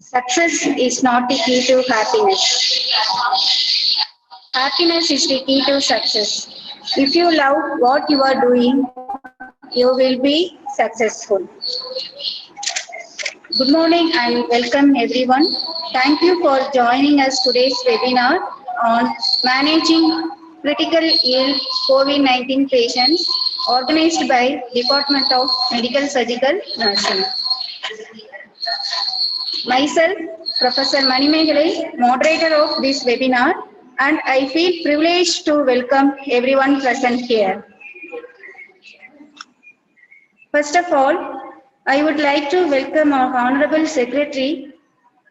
Success is not the key to happiness. Happiness is the key to success. If you love what you are doing, you will be successful. Good morning and welcome everyone. Thank you for joining us today's webinar on managing critical ill COVID-19 patients organized by Department of Medical Surgical Nursing. Myself, Professor Manimegalai, moderator of this webinar, and I feel privileged to welcome everyone present here. First of all, I would like to welcome our Honorable Secretary,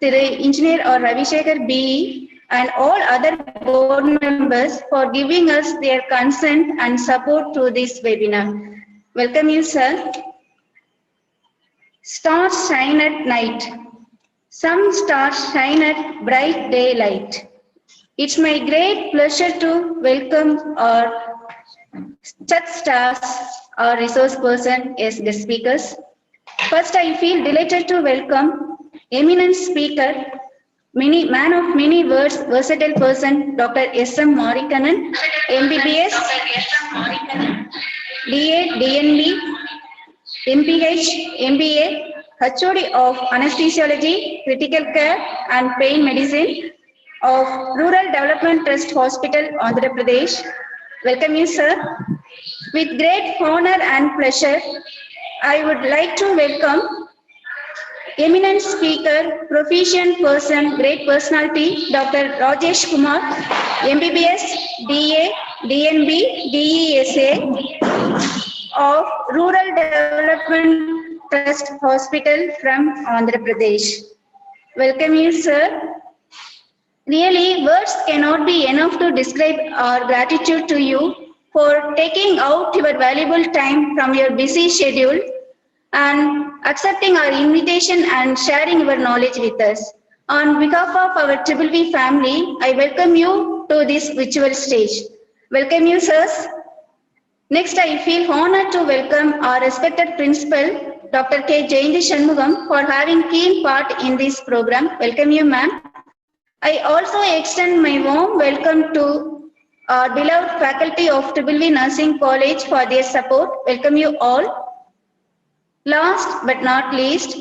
Engineer or Ravishekar BE, and all other board members for giving us their consent and support to this webinar. Welcome you, sir. Stars shine at night. Some stars shine at bright daylight. It's my great pleasure to welcome our such stars, our resource person as guest speakers. First, I feel delighted to welcome eminent speaker, man of many words, versatile person, Dr. S.M. Marikanan, MBBS, DA, DNB, MPH, MBA, HOD of Anesthesiology, Critical Care and Pain Medicine of Rural Development Trust Hospital, Andhra Pradesh. Welcome you, sir. With great honor and pleasure, I would like to welcome eminent speaker, proficient person, great personality, Dr. Rajesh Kumar, MBBS, DA, DNB, DESA of Rural Development Trust Hospital from Andhra Pradesh. Welcome you, sir. Really, words cannot be enough to describe our gratitude to you for taking out your valuable time from your busy schedule and accepting our invitation and sharing your knowledge with us. On behalf of our Triple V family, I welcome you to this virtual stage. Welcome you, sirs. Next, I feel honored to welcome our respected principal, Dr. K. Jayanti Shanmugam, for having keen part in this program. Welcome you, ma'am. I also extend my warm welcome to our beloved faculty of Triple V Nursing College for their support. Welcome you all. Last but not least,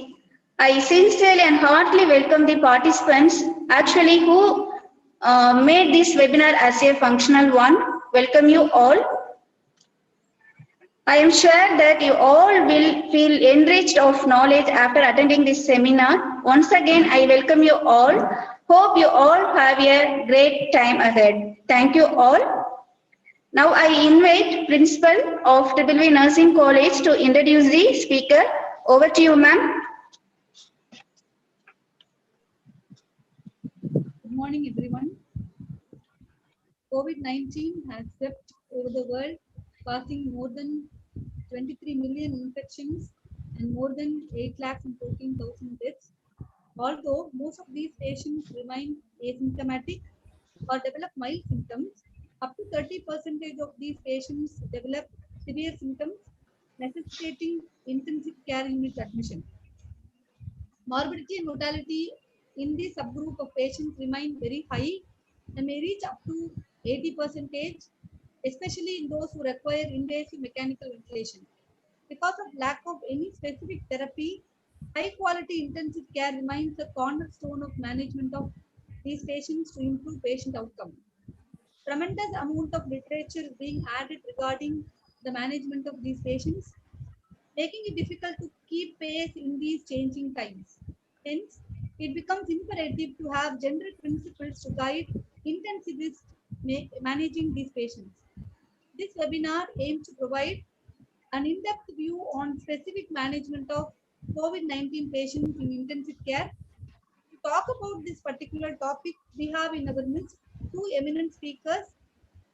I sincerely and heartily welcome the participants actually who made this webinar as a functional one. Welcome you all. I am sure that you all will feel enriched of knowledge after attending this seminar. Once again, I welcome you all. Hope you all have a great time ahead. Thank you all. Now I invite Principal of Triple V Nursing College to introduce the speaker. Over to you, ma'am. Good morning, everyone. COVID-19 has swept over the world, causing more than 23 million infections and more than 8,14,000 deaths. Although most of these patients remain asymptomatic or develop mild symptoms, up to 30% of these patients develop severe symptoms necessitating intensive care unit admission. Morbidity and mortality in this subgroup of patients remain very high and may reach up to 80%, especially in those who require invasive mechanical ventilation. Because of lack of any specific therapy, high quality intensive care remains the cornerstone of management of these patients to improve patient outcome. Tremendous amount of literature is being added regarding the management of these patients, making it difficult to keep pace in these changing times. Hence, it becomes imperative to have general principles to guide intensivists managing these patients. This webinar aims to provide an in-depth view on specific management of COVID-19 patients in intensive care. To talk about this particular topic, we have in our midst two eminent speakers.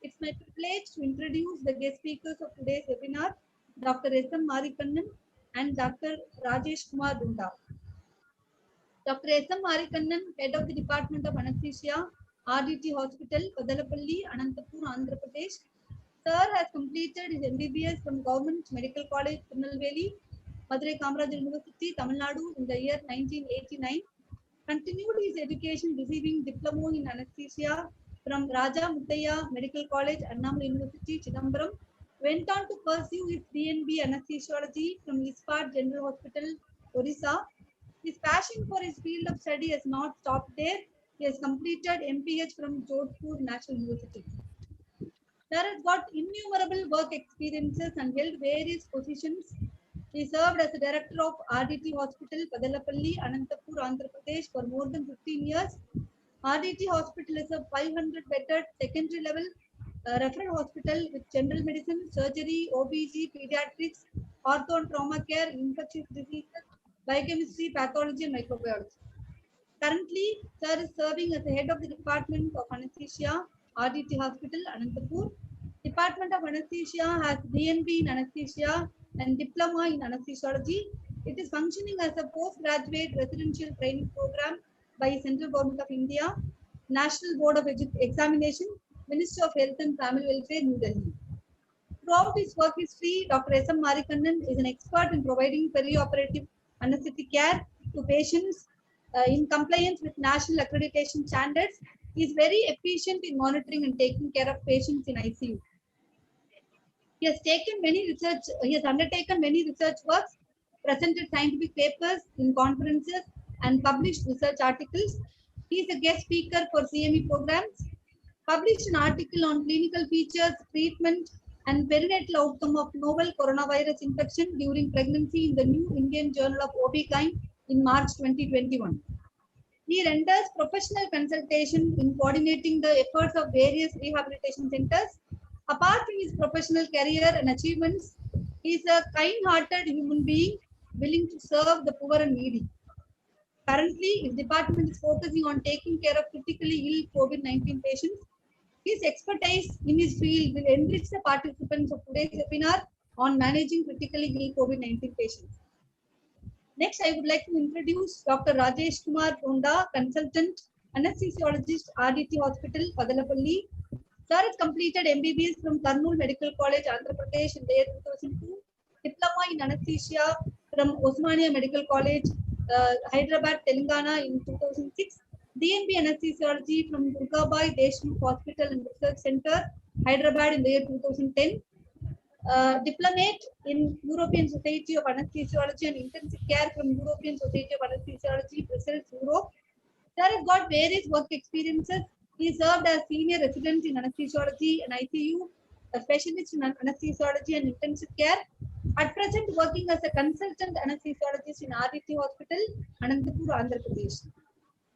It's my privilege to introduce the guest speakers of today's webinar, Dr. S.M. Marikannan and Dr. Rajesh Kumar Dunda. Dr. S.M. Marikannan, Head of the Department of Anesthesia, RDT Hospital, Padalapalli, Anantapur, Andhra Pradesh. Sir has completed his MBBS from Government Medical College, Tirunelveli, Madurai Kamaraj University, Tamil Nadu in the year 1989. Continued his education receiving diploma in anesthesia from Raja Muttaya Medical College, Annamalai University, Chidambaram. Went on to pursue his DNB anesthesiology from Ispat General Hospital, Orissa. His passion for his field of study has not stopped there. He has completed MPH from Jodhpur National University. Sir has got innumerable work experiences and held various positions. He served as the director of RDT Hospital, Padalapalli, Anantapur, Andhra Pradesh for more than 15 years. RDT Hospital is a 500-bedded secondary level referral hospital with general medicine, surgery, OBG, pediatrics, ortho and trauma care, infectious diseases, biochemistry, pathology, and microbiology. Currently, Sir is serving as the head of the Department of Anesthesia, RDT Hospital, Anantapur. Department of Anesthesia has DNB in Anesthesia and Diploma in Anesthesiology. It is functioning as a postgraduate residential training program by Central Government of India, National Board of Examination, Ministry of Health and Family Welfare, New Delhi. Throughout his work history, Dr. S. M. Marikannan is an expert in providing perioperative anesthetic care to patients in compliance with national accreditation standards. He is very efficient in monitoring and taking care of patients in ICU. He has undertaken many research works, presented scientific papers in conferences, and published research articles. He is a guest speaker for CME programs, published an article on clinical features, treatment, and perinatal outcome of novel coronavirus infection during pregnancy in the New Indian Journal of OB-GYN in March 2021. He renders professional consultation in coordinating the efforts of various rehabilitation centers. Apart from his professional career and achievements, he is a kind-hearted human being willing to serve the poor and needy. Currently, his department is focusing on taking care of critically ill COVID-19 patients. His expertise in his field will enrich the participants of today's webinar on managing critically ill COVID-19 patients. Next, I would like to introduce Dr. Rajesh Kumar Ponda, consultant anesthesiologist, RDT Hospital, Padalapalli. Sir has completed MBBS from Kurnool Medical College, Andhra Pradesh in the year 2002, diploma in anesthesia from Osmania Medical College, Hyderabad, Telangana in 2006, DNB anesthesiology from Durgabai Deshmukh Hospital and Research Center, Hyderabad in the year 2010. Diplomate in European Society of Anesthesiology and Intensive Care from European Society of Anesthesiology, Brussels, Europe. Sir has got various work experiences. He served as senior resident in anesthesiology and ICU, a specialist in anesthesiology and intensive care. At present, working as a consultant anesthesiologist in RDT Hospital, Anantapur, Andhra Pradesh.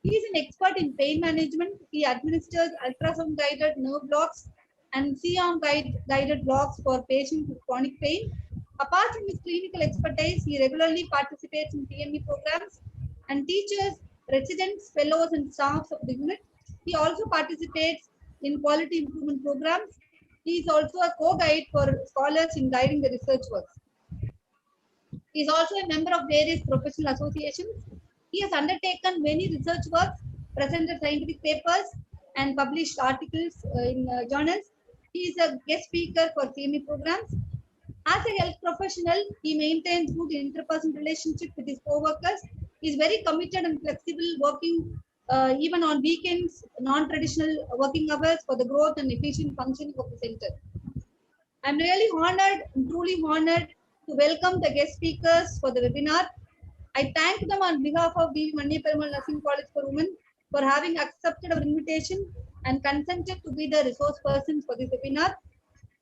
He is an expert in pain management. He administers ultrasound guided nerve blocks and C-arm guided blocks for patients with chronic pain. Apart from his clinical expertise, he regularly participates in PME programs and teaches residents, fellows, and staffs of the unit. He also participates in quality improvement programs. He is also a co-guide for scholars in guiding the research works. He is also a member of various professional associations. He has undertaken many research works, presented scientific papers, and published articles in journals. He is a guest speaker for CME programs. As a health professional, he maintains good interpersonal relationship with his co-workers. He is very committed and flexible, working even on weekends, non-traditional working hours for the growth and efficient functioning of the center. I'm really honored, truly honored to welcome the guest speakers for the webinar. I thank them on behalf of vvvnursingcollege Nursing College for Women for having accepted our invitation and consented to be the resource persons for this webinar.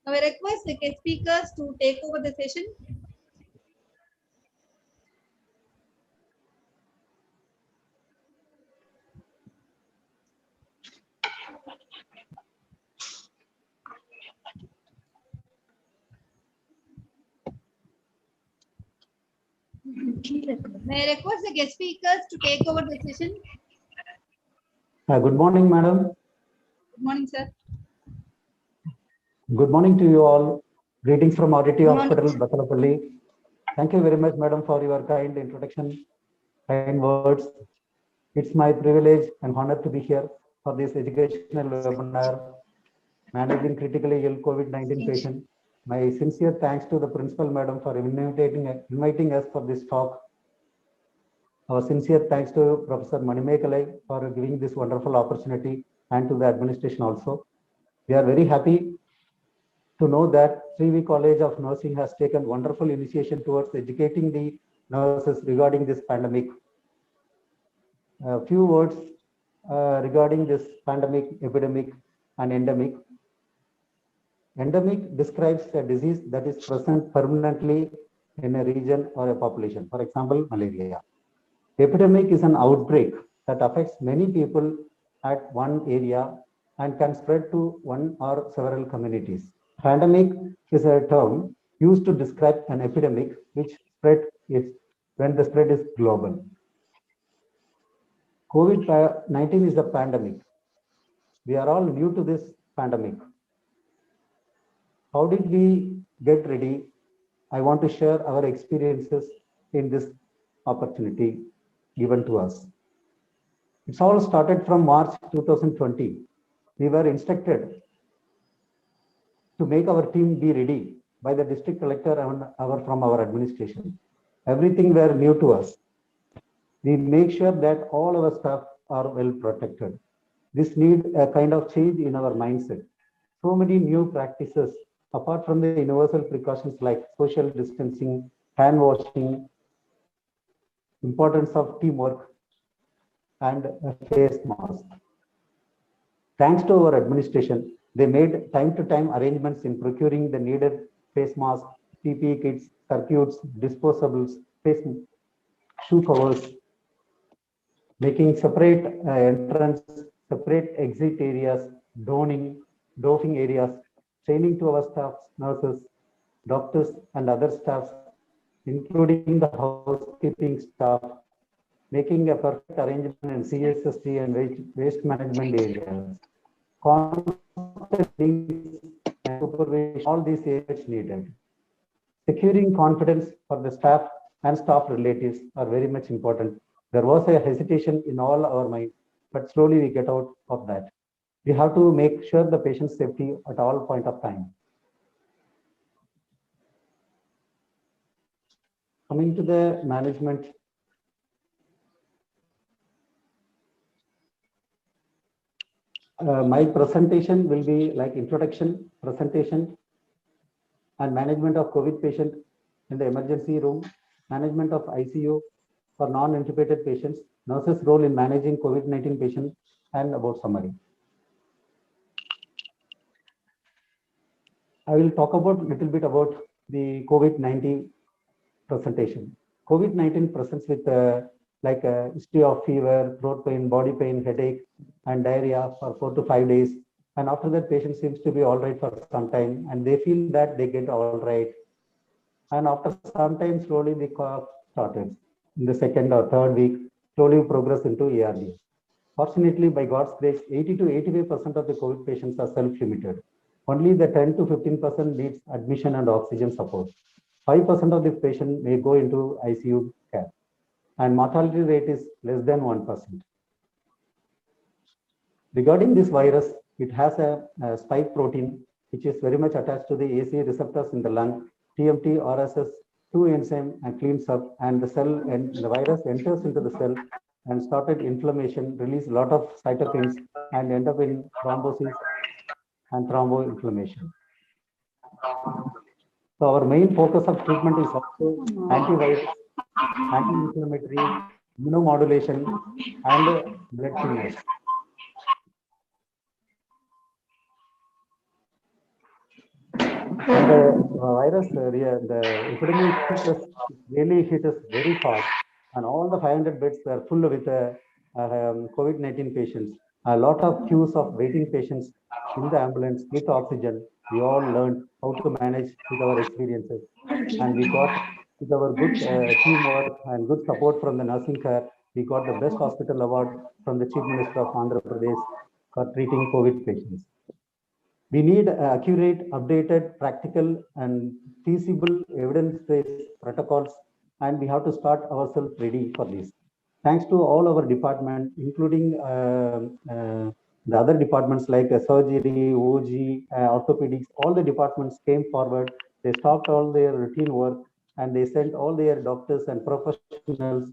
Now I request the guest speakers to take over the session. May I request the guest speakers to take over the session? Good morning, madam. Good morning, sir. Good morning to you all. Greetings from RDT Hospital, Badalapalli. Thank you very much, madam, for your kind introduction, kind words. It's my privilege and honor to be here for this educational webinar, Managing Critically Ill COVID-19 Patient. My sincere thanks to the principal, madam, for inviting us for this talk. Our sincere thanks to Professor Manimekalai for giving this wonderful opportunity and to the administration also. We are very happy to know that vvv College of Nursing has taken wonderful initiation towards educating the nurses regarding this pandemic. A few words regarding this pandemic, epidemic, and endemic. Endemic describes a disease that is present permanently in a region or a population. For example, malaria. Epidemic is an outbreak that affects many people at one area and can spread to one or several communities. Pandemic is a term used to describe an epidemic which spread is when the spread is global. COVID-19 is a pandemic. We are all new to this pandemic. How did we get ready? I want to share our experiences in this opportunity given to us. It's all started from March 2020. We were instructed to make our team be ready by the district collector and from our administration. Everything were new to us. We make sure that all our staff are well protected. This need a kind of change in our mindset. So many new practices, apart from the universal precautions like social distancing, hand washing, importance of teamwork, and a face mask. Thanks to our administration, they made time-to-time arrangements in procuring the needed face masks, PPE kits, circuits, disposables, face shoe covers, making separate entrance, separate exit areas, doffing areas, training to our staffs, nurses, doctors, and other staffs, including the housekeeping staff, making a perfect arrangement in CSST and waste management areas. Constant and supervision, all these areas needed. Securing confidence for the staff and staff relatives are very much important. There was a hesitation in all our mind, but slowly we get out of that. We have to make sure the patient's safety at all point of time. Coming to the management, my presentation will be like introduction, presentation, and management of COVID patient in the emergency room, management of ICU for non-intubated patients, nurses' role in managing COVID-19 patients, and about summary. I will talk about a little bit about the COVID-19 presentation. COVID-19 presents with like a history of fever, throat pain, body pain, headache, and diarrhea for 4 to 5 days. And after that, patient seems to be all right for some time, and they feel that they get all right. And after some time, slowly the cough started. In the second or third week, slowly progress into ARD. Fortunately, by God's grace, 80 to 85% of the COVID patients are self-limited. Only the 10 to 15% needs admission and oxygen support. 5% of the patient may go into ICU care, and mortality rate is less than 1%. Regarding this virus, it has a spike protein which is very much attached to the AC receptors in the lung, TMT, RSS, 2 enzyme, and cleans up, and the cell and the virus enters into the cell and started inflammation, release a lot of cytokines, and end up in thrombosis and thromboinflammation. So our main focus of treatment is also antivirus, anti-inflammatory, immunomodulation, and blood thinners. And the virus, the epidemic really hit us very fast, and all the 500 beds were full with COVID-19 patients. A lot of queues of waiting patients in the ambulance with oxygen. We all learned how to manage with our experiences, and we got with our good teamwork and good support from the nursing care. We got the best hospital award from the Chief Minister of Andhra Pradesh for treating COVID patients. We need accurate, updated, practical, and feasible evidence-based protocols, and we have to start ourselves ready for this. Thanks to all our departments, including the other departments like surgery, OG, orthopedics, all the departments came forward. They stopped all their routine work and they sent all their doctors and professionals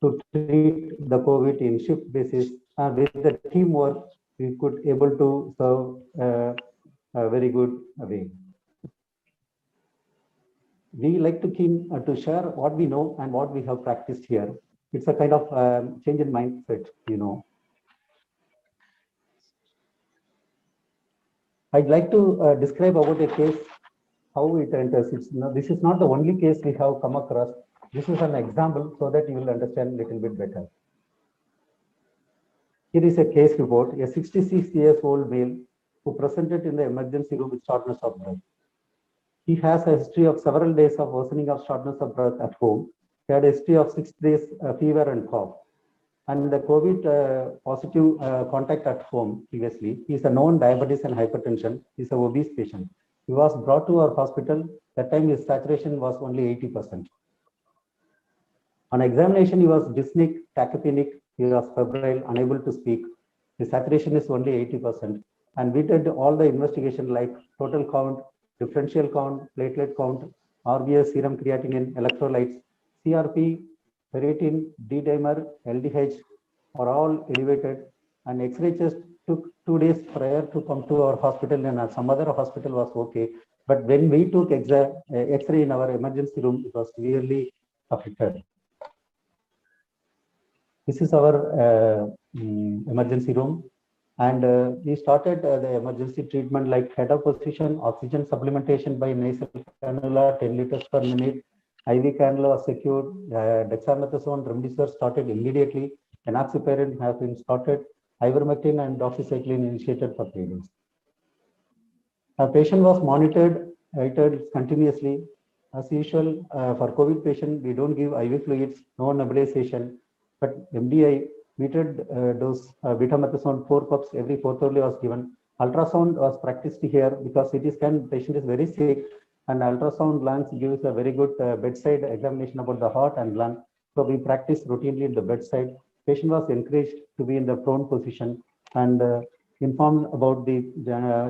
to treat the COVID in shift basis, and with the teamwork, we could able to serve a very good way. We like to keen to share what we know and what we have practiced here. It's a kind of change in mindset, you know. I'd like to describe about a case, how it enters. This is not the only case we have come across. This is an example so that you will understand a little bit better. Here is a case report, a 66 years old male who presented in the emergency room with shortness of breath. He has a history of several days of worsening of shortness of breath at home. He had a history of 6 days fever and cough. And the COVID positive contact at home previously. He is a known diabetes and hypertension. He is an obese patient. He was brought to our hospital. That time his saturation was only 80%. On examination, he was dyspneic, tachypneic, he was febrile, unable to speak. His saturation is only 80%. And we did all the investigation like total count, differential count, platelet count, RBS, serum creatinine, electrolytes, CRP, ferritin, D-dimer, LDH are all elevated. And X-ray test took 2 days prior to come to our hospital, and some other hospital was okay. But when we took X-ray in our emergency room, it was severely affected. This is our emergency room, and we started the emergency treatment like head of position, oxygen supplementation by nasal cannula, 10 liters per minute, IV cannula was secured, dexamethasone, remdesivir started immediately, enoxaparin has been started, ivermectin and doxycycline initiated for 3 days. Our patient was monitored continuously. As usual, for COVID patient, we don't give IV fluids, no nebulization. But MDI, metered dose betamethasone 4 puffs every 4th hourly was given. Ultrasound was practiced here because CT scan patient is very sick, and ultrasound lungs gives a very good bedside examination about the heart and lung. So we practice routinely in the bedside. Patient was encouraged to be in the prone position and informed about the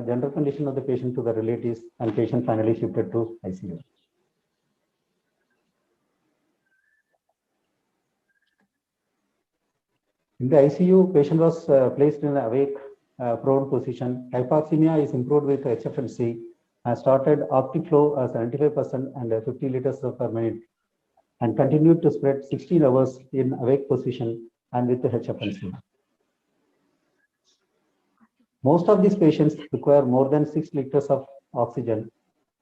general condition of the patient to the relatives, and patient finally shifted to ICU. In the ICU, patient was placed in an awake prone position. Hypoxemia is improved with HFNC. Started optic-flow 75% and 50 liters per minute, and continued to spread 16 hours in awake position and with the HFNC. Most of these patients require more than 6 liters of oxygen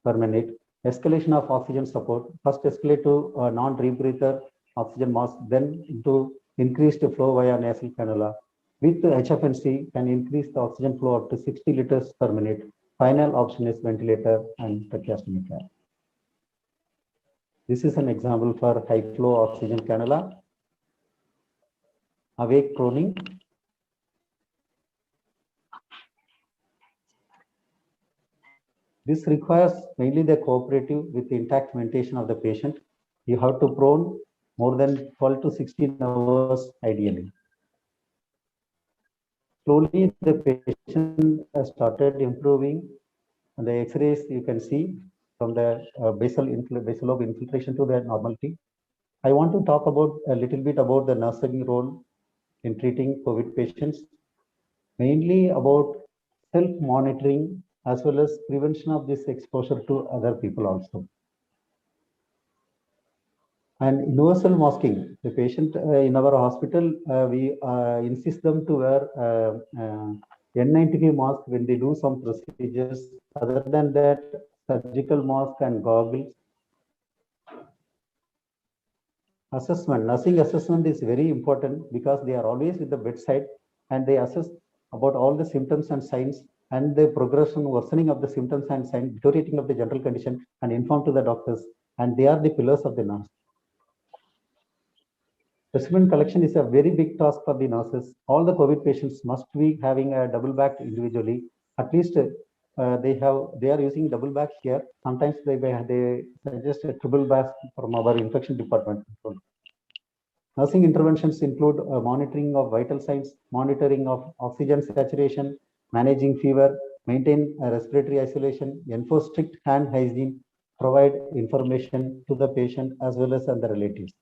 per minute. Escalation of oxygen support. First escalate to non-rebreather oxygen mask, then into increased flow via nasal cannula. With the HFNC, can increase the oxygen flow up to 60 liters per minute. Final option is ventilator and tracheostomy care. This is an example for high flow oxygen cannula. Awake proning. This requires mainly the cooperative with the intact mentation of the patient. You have to prone more than 12 to 16 hours ideally. Slowly the patient has started improving. And the X-rays you can see from the basal lobe infiltration to the normality. I want to talk about a little bit about the nursing role in treating COVID patients, mainly about self-monitoring as well as prevention of this exposure to other people also. And universal masking. The patient in our hospital, we insist them to wear N95 mask when they do some procedures. Other than that, surgical mask and goggles. Assessment, nursing assessment is very important because they are always with the bedside and they assess about all the symptoms and signs and the progression, worsening of the symptoms and signs, deteriorating of the general condition, and inform to the doctors. And they are the pillars of the nurse. Specimen collection is a very big task for the nurses. All the COVID patients must be having a double bag individually. At least they are using double bag here. Sometimes they suggest a triple bag from our infection department. Nursing interventions include monitoring of vital signs, monitoring of oxygen saturation, managing fever, maintain respiratory isolation, enforce strict hand hygiene, provide information to the patient as well as the relatives.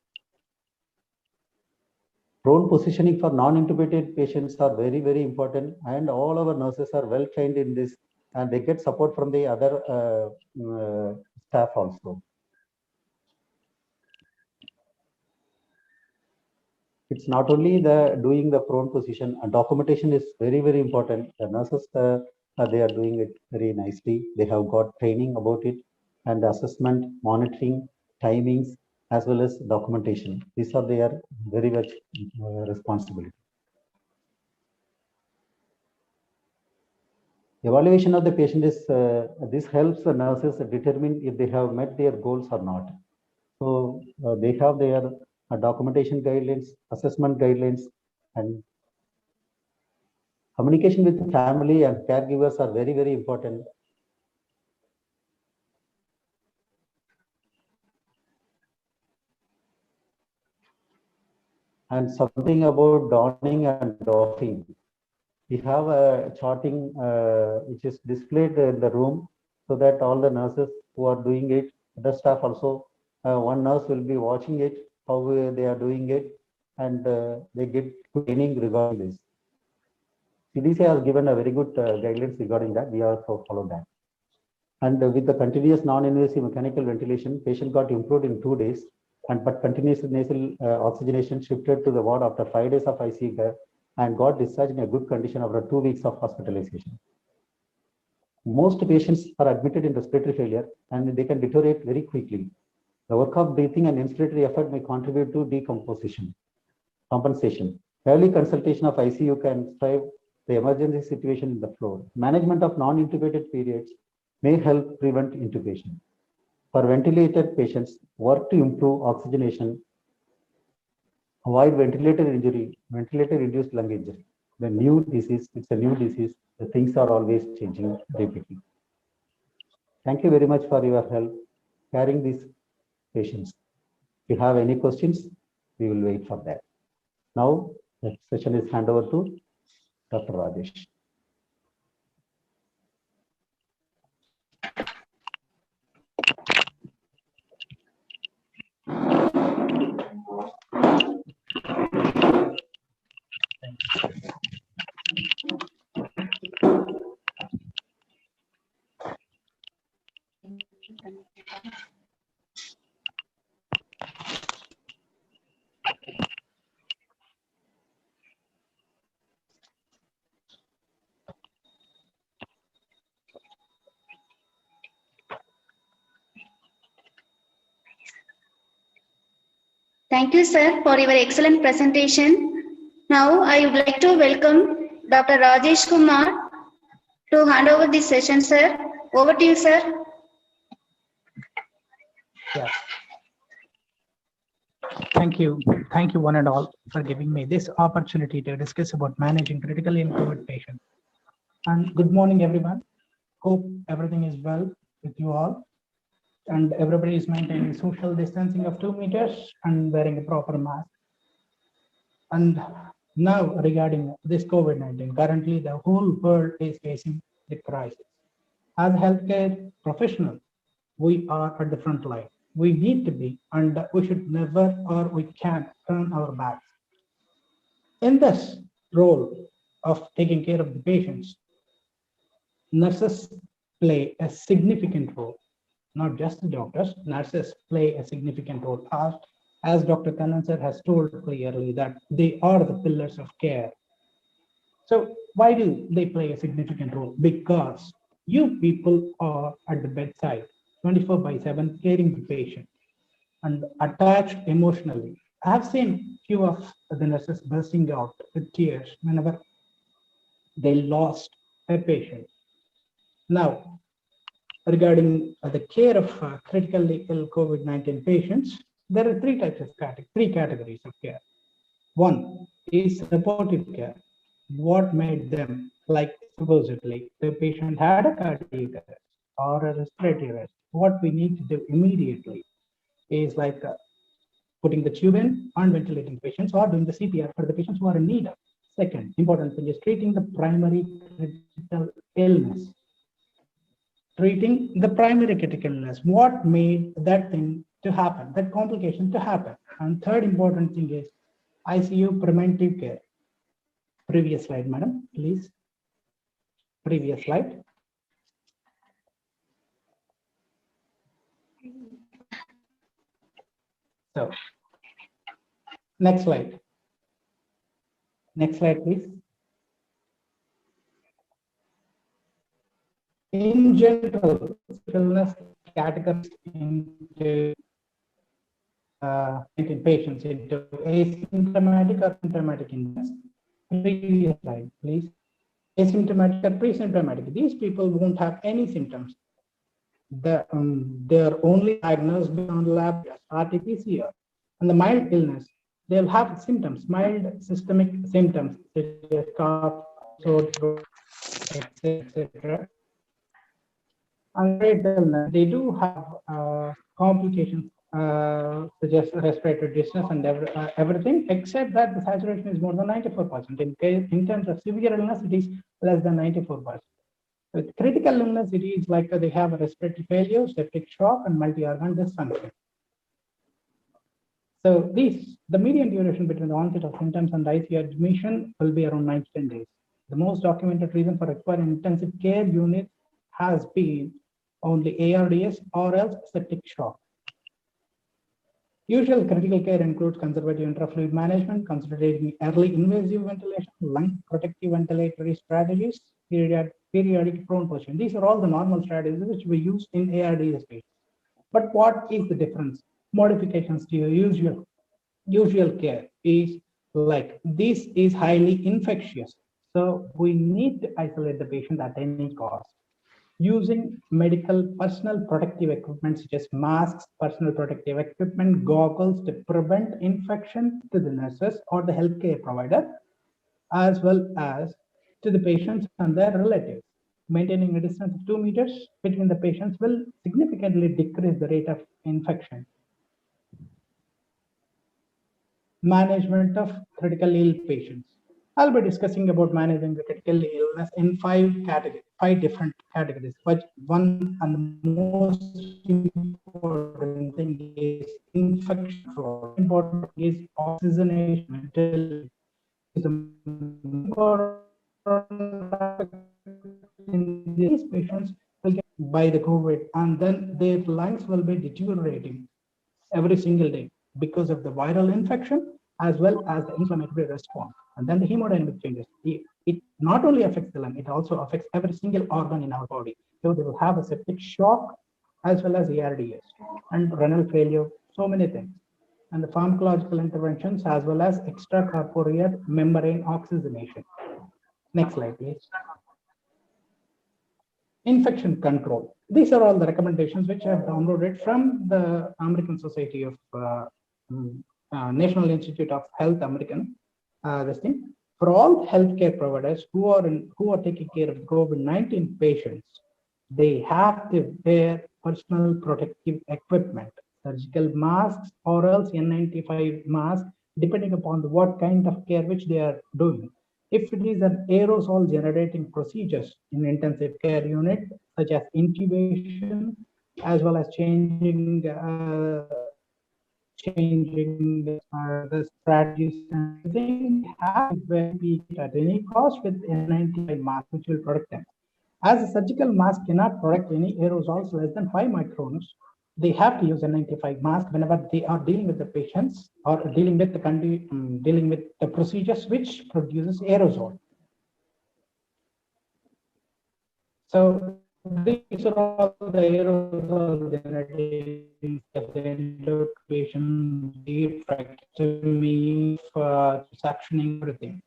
Prone positioning for non-intubated patients are very, very important, and all our nurses are well trained in this, and they get support from the other staff also. It's not only the doing the prone position, documentation is very, very important. The nurses, they are doing it very nicely. They have got training about it, and assessment, monitoring, timings, as well as documentation. These are their very much responsibility. Evaluation of the patient is, this helps the nurses determine if they have met their goals or not. So they have their documentation guidelines, assessment guidelines, and communication with family and caregivers are very, very important. And something about donning and doffing. We have a charting which is displayed in the room so that all the nurses who are doing it, the staff also, one nurse will be watching it, how they are doing it, and they get training regarding this. CDC has given a very good guidelines regarding that. We also follow that. And with the continuous non-invasive mechanical ventilation, patient got improved in 2 days, and but continuous nasal oxygenation shifted to the ward after 5 days of ICU care and got discharged in a good condition after 2 weeks of hospitalization. Most patients are admitted in respiratory failure and they can deteriorate very quickly. The work of breathing and inspiratory effort may contribute to compensation. Early consultation of ICU can strive the emergency situation in the floor. Management of non-intubated periods may help prevent intubation. For ventilated patients, work to improve oxygenation, avoid ventilator injury, ventilator-induced lung injury. The new disease, it's a new disease. The things are always changing rapidly. Thank you very much for your help carrying these patients. If you have any questions, we will wait for that. Now, the session is handed over to Dr. Rajesh. Thank you, sir, for your excellent presentation. Now, I would like to welcome Dr. Rajesh Kumar to hand over this session, sir. Over to you, sir. Yeah. Thank you one and all for giving me this opportunity to discuss about managing critically ill COVID patients. And good morning, everyone. Hope everything is well with you all. And everybody is maintaining social distancing of 2 meters and wearing a proper mask. And now regarding this COVID-19, currently the whole world is facing the crisis. As healthcare professionals, we are at the front line. We need to be, and we should never or we can't turn our backs. In this role of taking care of the patients, nurses play a significant role. Not just the doctors, nurses play a significant role. As Dr. Kannan sir has told clearly that they are the pillars of care. So why do they play a significant role? Because you people are at the bedside 24/7 caring the patient and attached emotionally. I have seen few of the nurses bursting out with tears whenever they lost a patient. Now, regarding the care of critically ill COVID-19 patients, there are three categories of care. One is supportive care. What made them, like supposedly the patient had a cardiac arrest or a respiratory arrest, what we need to do immediately is like putting the tube in and ventilating patients or doing the CPR for the patients who are in need of. Second important thing is treating the primary critical illness. Treating the primary critical illness, what made that thing to happen, that complication to happen. And third important thing is ICU preventive care. Previous slide, madam, please. Previous slide. So, next slide. Next slide, please. In general, illness categorized into patients into asymptomatic or symptomatic illness. Previous slide, please. Asymptomatic or pre-symptomatic. These people won't have any symptoms. They're only diagnosed on lab RT-PCR. And the mild illness, they'll have symptoms, mild systemic symptoms such as cough, sore throat, etc. And great illness, they do have complications such as respiratory distress and everything, except that the saturation is more than 94%. In terms of severe illness, it is less than 94%. With critical illness, it is like they have a respiratory failure, septic shock, and multi-organ dysfunction. So the median duration between the onset of symptoms and ICU admission will be around 9 to 10 days. The most documented reason for requiring intensive care unit has been only ARDS or else septic shock. Usual critical care includes conservative intrafluid management, considering early invasive ventilation, lung protective ventilatory strategies, periodic prone position. These are all the normal strategies which we use in ARDS patients. But what is the difference? Modifications to your usual care is like this is highly infectious. So we need to isolate the patient at any cost. Using medical personal protective equipment such as masks, personal protective equipment, goggles to prevent infection to the nurses or the healthcare provider, as well as to the patients and their relatives. Maintaining a distance of 2 meters between the patients will significantly decrease the rate of infection. Management of critical ill patients. I'll be discussing about managing the critical illness in 5 different categories. But one and the most important thing is infection control. Important is oxygenation. These patients will get by the COVID, and then their lungs will be deteriorating every single day because of the viral infection as well as the inflammatory response. And then the hemodynamic changes. It not only affects the lung, it also affects every single organ in our body. So they will have a septic shock as well as ARDS and renal failure, so many things. And the pharmacological interventions as well as extracorporeal membrane oxygenation. Next slide, please. Infection control. These are all the recommendations which I have downloaded from the American Society of National Institute of Health American. This thing for all healthcare providers who are taking care of COVID-19 patients, they have to wear personal protective equipment, surgical masks or else N95 mask, depending upon what kind of care which they are doing. If it is an aerosol generating procedures in intensive care unit, such as intubation, as well as changing the strategies and everything, have to be at any cost with N95 mask, which will protect them. As a surgical mask cannot protect any aerosols less than 5 microns, they have to use a N95 mask whenever they are dealing with the patients or dealing with the procedures which produces aerosol. So these are all the aerosol generating patient, tracheostomy, suctioning, everything.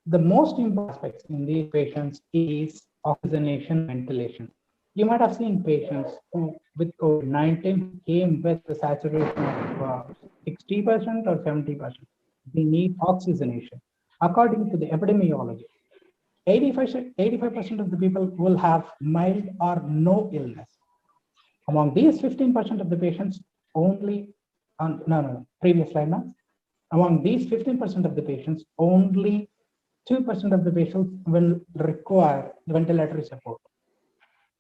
The most important aspects in these patients is oxygenation, ventilation. You might have seen patients who with COVID-19 came with the saturation of 60% or 70%. They need oxygenation. According to the epidemiology, 85% of the people will have mild or no illness. Among these 15% of the patients, previous slide now. Among these 15% of the patients, only 2% of the patients will require ventilatory support.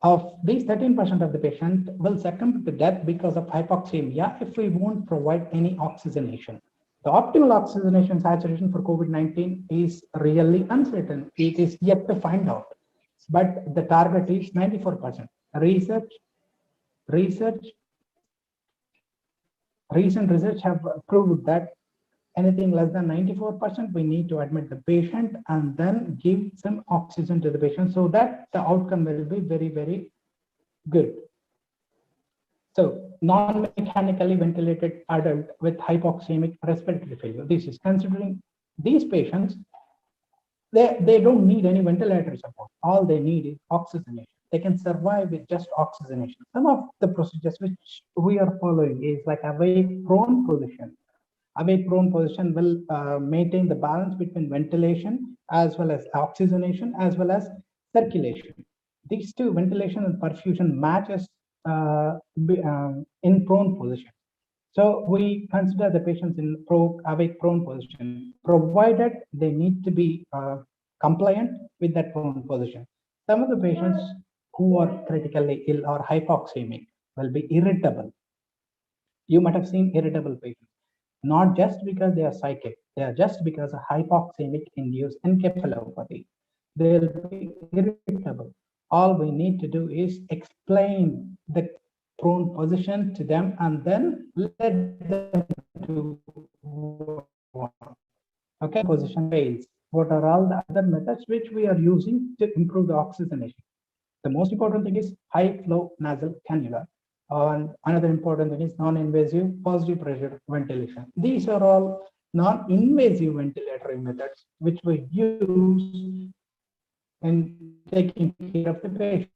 Of these 13% of the patients will succumb to death because of hypoxemia if we won't provide any oxygenation. The optimal oxygenation saturation for COVID-19 is really uncertain. It is yet to find out, but the target is 94%. Recent research have proved that anything less than 94%, we need to admit the patient and then give some oxygen to the patient so that the outcome will be very, very good. So non-mechanically ventilated adult with hypoxemic respiratory failure. This is considering these patients, they don't need any ventilator support. All they need is oxygenation. They can survive with just oxygenation. Some of the procedures which we are following is like awake prone position. Awake prone position will maintain the balance between ventilation as well as oxygenation as well as circulation. These two, ventilation and perfusion, matches in prone position. So we consider the patients in awake prone position, provided they need to be compliant with that prone position. Some of the patients who are critically ill or hypoxemic will be irritable. You might have seen irritable patients, not just because they are psychic, they are just because of hypoxemic induced encephalopathy. They'll be irritable. All we need to do is explain the prone position to them and then let them to okay, position fails. What are all the other methods which we are using to improve the oxygenation? The most important thing is high flow nasal cannula. And another important thing is non-invasive positive pressure ventilation. These are all non-invasive ventilatory methods which we use in taking care of the patient.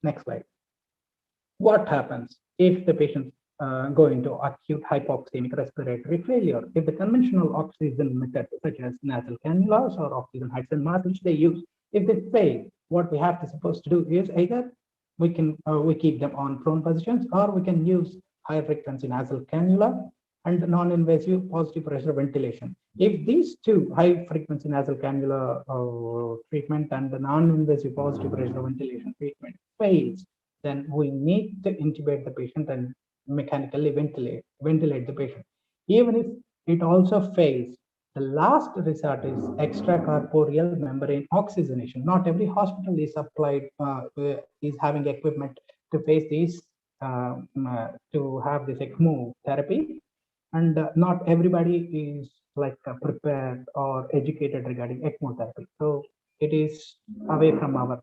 Next slide. What happens if the patient go into acute hypoxemic respiratory failure? If the conventional oxygen method, such as nasal cannulas or oxygen heights and masks, which they use, if they fail, what we have to supposed to do is either we keep them on prone positions, or we can use high frequency nasal cannula and non-invasive positive pressure ventilation. If these two, high frequency nasal cannula treatment and the non-invasive positive pressure ventilation treatment, fails, then we need to intubate the patient and mechanically ventilate the patient. Even if it also fails, the last resort is extracorporeal membrane oxygenation. Not every hospital is applied, is having equipment to face these, to have this ECMO therapy. And not everybody is like prepared or educated regarding ECMO therapy. So it is away from our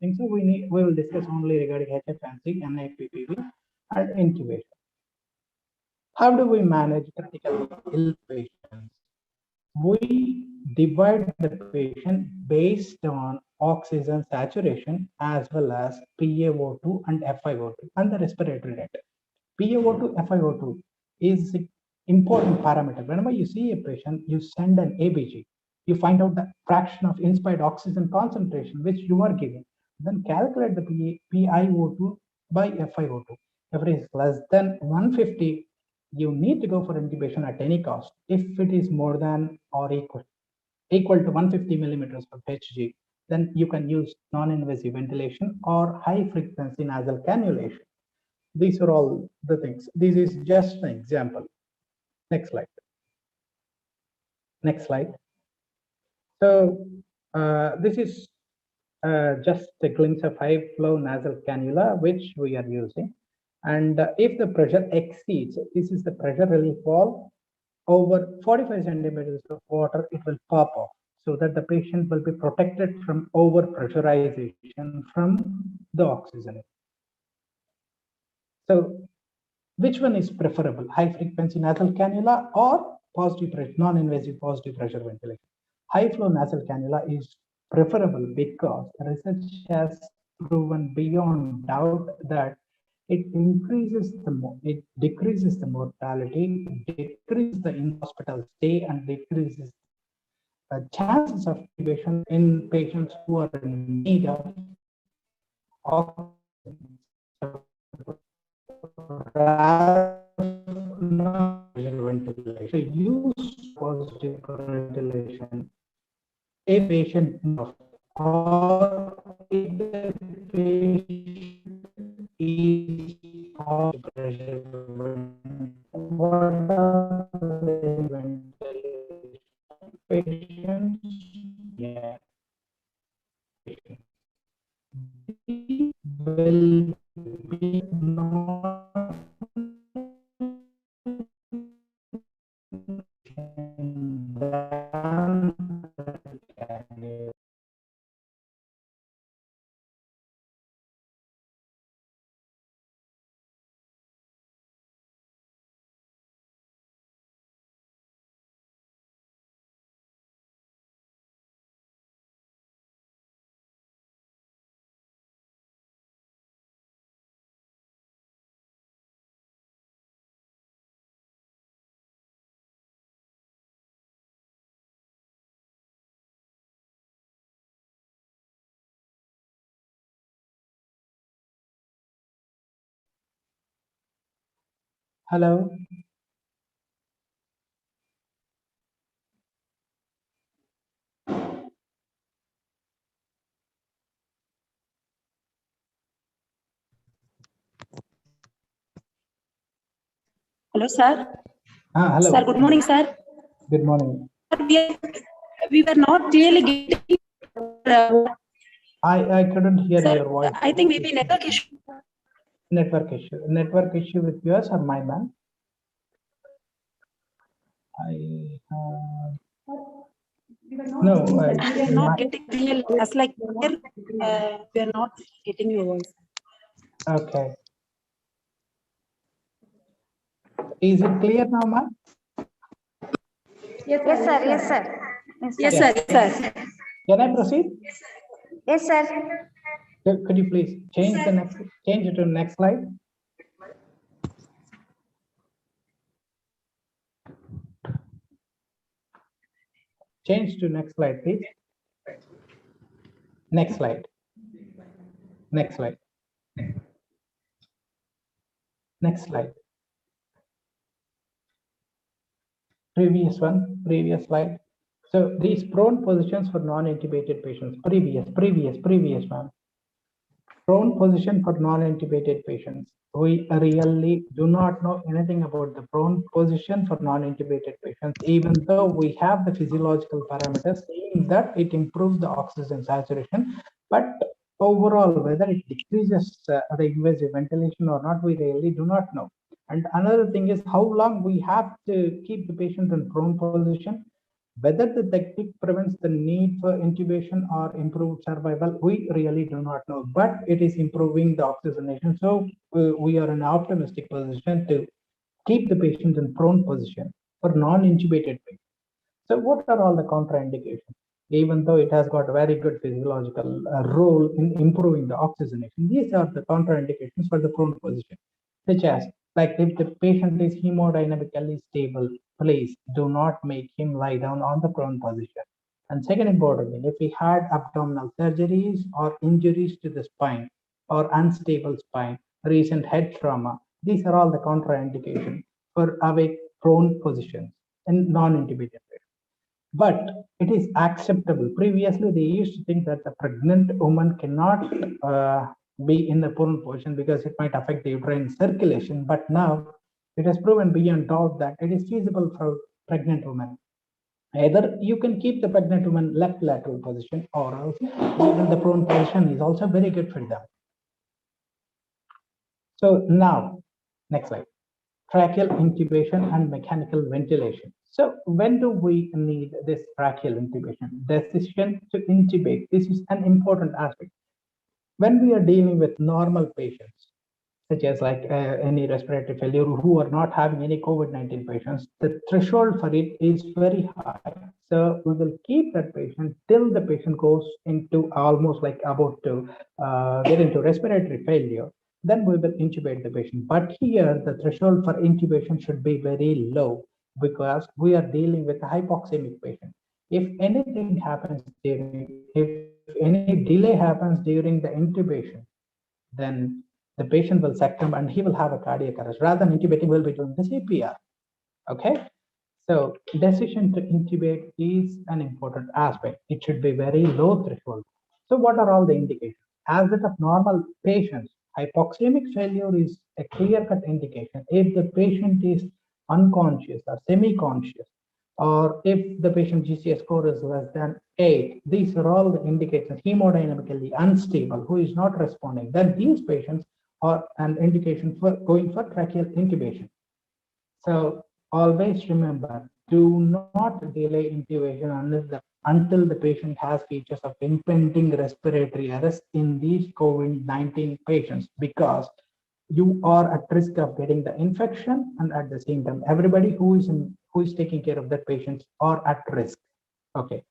thing. So we will discuss only regarding HFNC, NIPPV, and intubation. How do we manage critically ill patients? We divide the patient based on oxygen saturation as well as PaO2 and FiO2 and the respiratory rate. PaO2, FiO2 is an important parameter. Whenever you see a patient, you send an ABG. You find out the fraction of inspired oxygen concentration which you are giving. Then calculate the PiO2 by FiO2. If it is less than 150, you need to go for intubation at any cost. If it is more than or equal to 150 millimeters per Hg, then you can use non-invasive ventilation or high frequency nasal cannulation. These are all the things. This is just an example. Next slide. Next slide. So this is just a glimpse of high flow nasal cannula which we are using. And if the pressure exceeds, this is the pressure relief valve, over 45 centimeters of water, it will pop off so that the patient will be protected from over pressurization from the oxygen. So which one is preferable, high frequency nasal cannula or positive pressure, non-invasive positive pressure ventilation? High flow nasal cannula is preferable because research has proven beyond doubt that it decreases the mortality, decreases the in-hospital stay, and decreases the chances of intubation in patients who are in need of oxygen. Ventilation. So use positive ventilation if patient or if the patient is pressure be not than Hello. Hello, sir. Hello. Sir, good morning, sir. Good morning. We were not clearly getting. I couldn't hear Sir, your voice. I think maybe network issue. Network issue. Network issue with yours or my man? No. We are not getting clearly. As like here, we are not getting your voice. Okay. Is it clear now, ma'am? Yes, sir. Yes, sir. Yes, sir. Yes, sir. Can I proceed? Yes, sir. Could you please change it to next slide? Change to next slide, please. Next slide. Next slide. Next slide. Previous one, previous slide. So these prone positions for non-intubated patients. Previous one. Prone position for non-intubated patients. We really do not know anything about the prone position for non-intubated patients, even though we have the physiological parameters saying that it improves the oxygen saturation. But overall, whether it decreases the invasive ventilation or not, we really do not know. And another thing is how long we have to keep the patient in prone position. Whether the technique prevents the need for intubation or improved survival, we really do not know, but it is improving the oxygenation. So we are in an optimistic position to keep the patient in prone position for non-intubated patients. So what are all the contraindications? Even though it has got a very good physiological role in improving the oxygenation, these are the contraindications for the prone position, such as like if the patient is hemodynamically stable, please do not make him lie down on the prone position. And second importantly, if he had abdominal surgeries or injuries to the spine or unstable spine, recent head trauma, these are all the contraindications for awake prone positions in non-intubated patients. But it is acceptable. Previously, they used to think that the pregnant woman cannot be in the prone position because it might affect the uterine circulation. But now it has proven beyond doubt that it is feasible for pregnant women. Either you can keep the pregnant woman left lateral position, or else even the prone position is also very good for them. So now, next slide. Tracheal intubation and mechanical ventilation. So when do we need this tracheal intubation? Decision to intubate. This is an important aspect. When we are dealing with normal patients, such as like any respiratory failure who are not having any COVID-19 patients, the threshold for it is very high. So we will keep that patient till the patient goes into almost like about to get into respiratory failure. Then we will intubate the patient. But here the threshold for intubation should be very low because we are dealing with a hypoxemic patient. If anything happens if any delay happens during the intubation, then the patient will succumb and he will have a cardiac arrest. Rather than intubating, we'll be doing the CPR. Okay. So decision to intubate is an important aspect. It should be very low threshold. So what are all the indications? As with of normal patients, hypoxemic failure is a clear-cut indication. If the patient is unconscious or semi-conscious, or if the patient GCS score is less than 8, these are all the indications, hemodynamically unstable, who is not responding, then these patients are an indication for going for tracheal intubation. So always remember, do not delay intubation until the patient has features of impending respiratory arrest in these COVID-19 patients, because you are at risk of getting the infection, and at the same time, everybody who is taking care of that patient are at risk. Okay.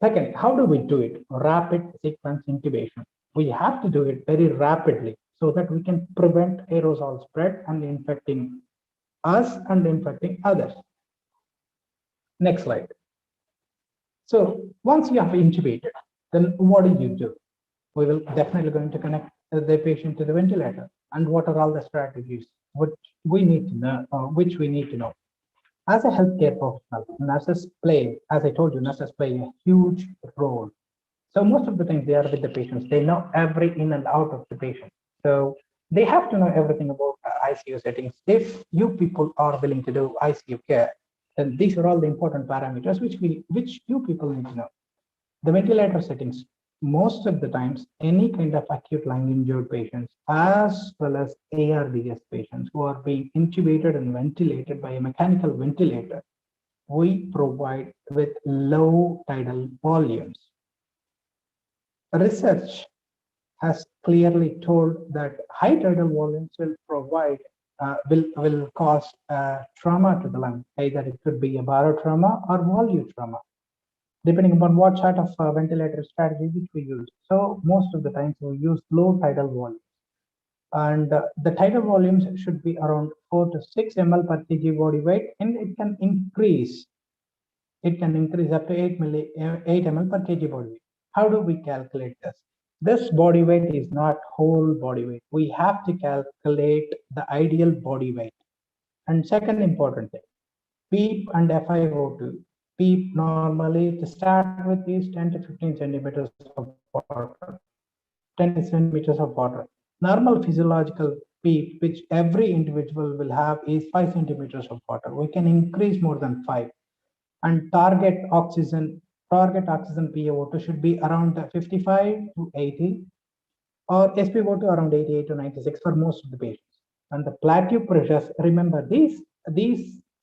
Second, how do we do it? Rapid sequence intubation. We have to do it very rapidly so that we can prevent aerosol spread and infecting us and infecting others. Next slide. So once you have intubated, then what do? We will definitely going to connect the patient to the ventilator. And what are all the strategies which we need to know? As a healthcare professional, nurses play, as I told you, nurses play a huge role. So most of the times they are with the patients. They know every in and out of the patient. So they have to know everything about ICU settings. If you people are willing to do ICU care, then these are all the important parameters which you people need to know. The ventilator settings, most of the times, any kind of acute lung injured patients, as well as ARDS patients who are being intubated and ventilated by a mechanical ventilator, we provide with low tidal volumes. Research has clearly told that high tidal volumes will cause trauma to the lung. Either it could be a barotrauma or volume trauma, depending upon what sort of ventilator strategy which we use. So most of the times we use low tidal volumes, and the tidal volumes should be around 4 to 6 ml per kg body weight, and it can increase. It can increase up to 8 ml per kg body weight. How do we calculate this? This body weight is not whole body weight. We have to calculate the ideal body weight. And second important thing, PEEP and FiO2. PEEP normally to start with is 10 to 15 centimeters of water. 10 centimeters of water. Normal physiological PEEP, which every individual will have, is 5 centimeters of water. We can increase more than 5. And target oxygen PaO2 should be around 55 to 80, or SpO2 around 88 to 96 for most of the patients. And the plateau pressures, remember these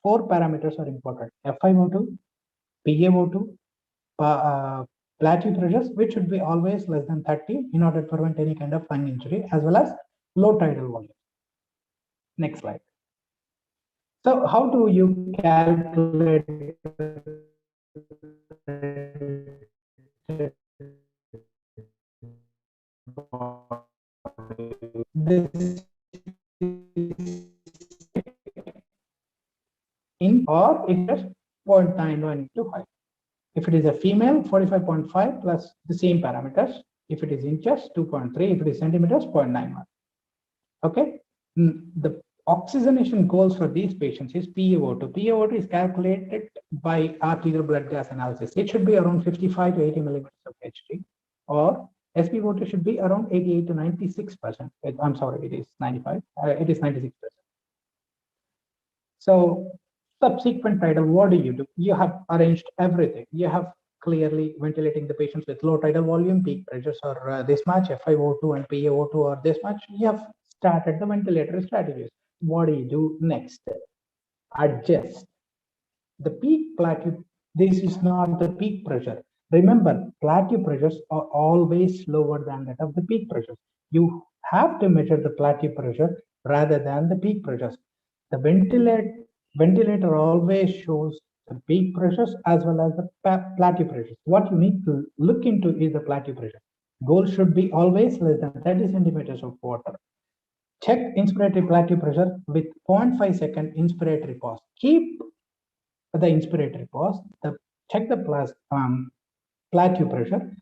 4 parameters are important: FiO2, PaO2, plateau pressures, which should be always less than 30 in order to prevent any kind of lung injury, as well as low tidal volume. Next slide. So how do you calculate this in, or it is 0.91 to 5. If it is a female, 45.5 plus the same parameters. If it is inches, 2.3. If it is centimeters, 0.91. Okay. The oxygenation goals for these patients is PaO2. PaO2 is calculated by arterial blood gas analysis. It should be around 55 to 80 millimeters of Hg, or SpO2 should be around 88 to 96%. I'm sorry, it is 95. It is 96%. So subsequent tidal, what do? You have arranged everything. You have clearly ventilating the patients with low tidal volume, peak pressures are this much, FiO2 and PaO2 are this much. You have started the ventilator strategies. What do you do next? Adjust the peak plateau. This is not the peak pressure. Remember, plateau pressures are always lower than that of the peak pressures. You have to measure the plateau pressure rather than the peak pressures. The ventilator always shows the peak pressures as well as the plateau pressures. What you need to look into is the plateau pressure. Goal should be always less than 30 centimeters of water. Check inspiratory plateau pressure with 0.5 second inspiratory pause. Keep the inspiratory pause. Check the plateau pressure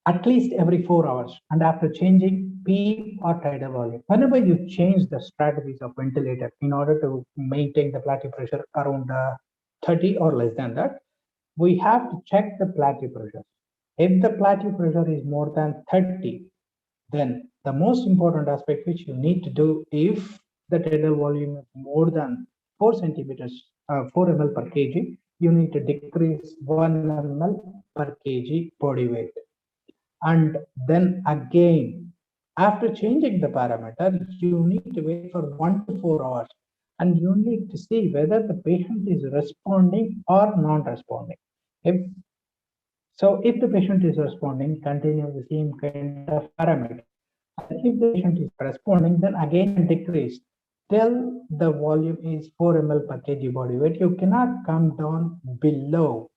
at least every 4 hours, and after changing PEEP or tidal volume. Whenever you change the strategies of ventilator in order to maintain the plateau pressure around 30 or less than that, we have to check the plateau pressure. If the plateau pressure is more than 30, then the most important aspect which you need to do, if the tidal volume is more than 4 centimeters, 4 ml per kg, you need to decrease 1 ml per kg body weight. And then again, after changing the parameter, you need to wait for 1 to 4 hours. And you need to see whether the patient is responding or non-responding. If the patient is responding, continue the same kind of parameter. And if the patient is responding, then again decrease till the volume is 4 ml per kg body weight. You cannot come down below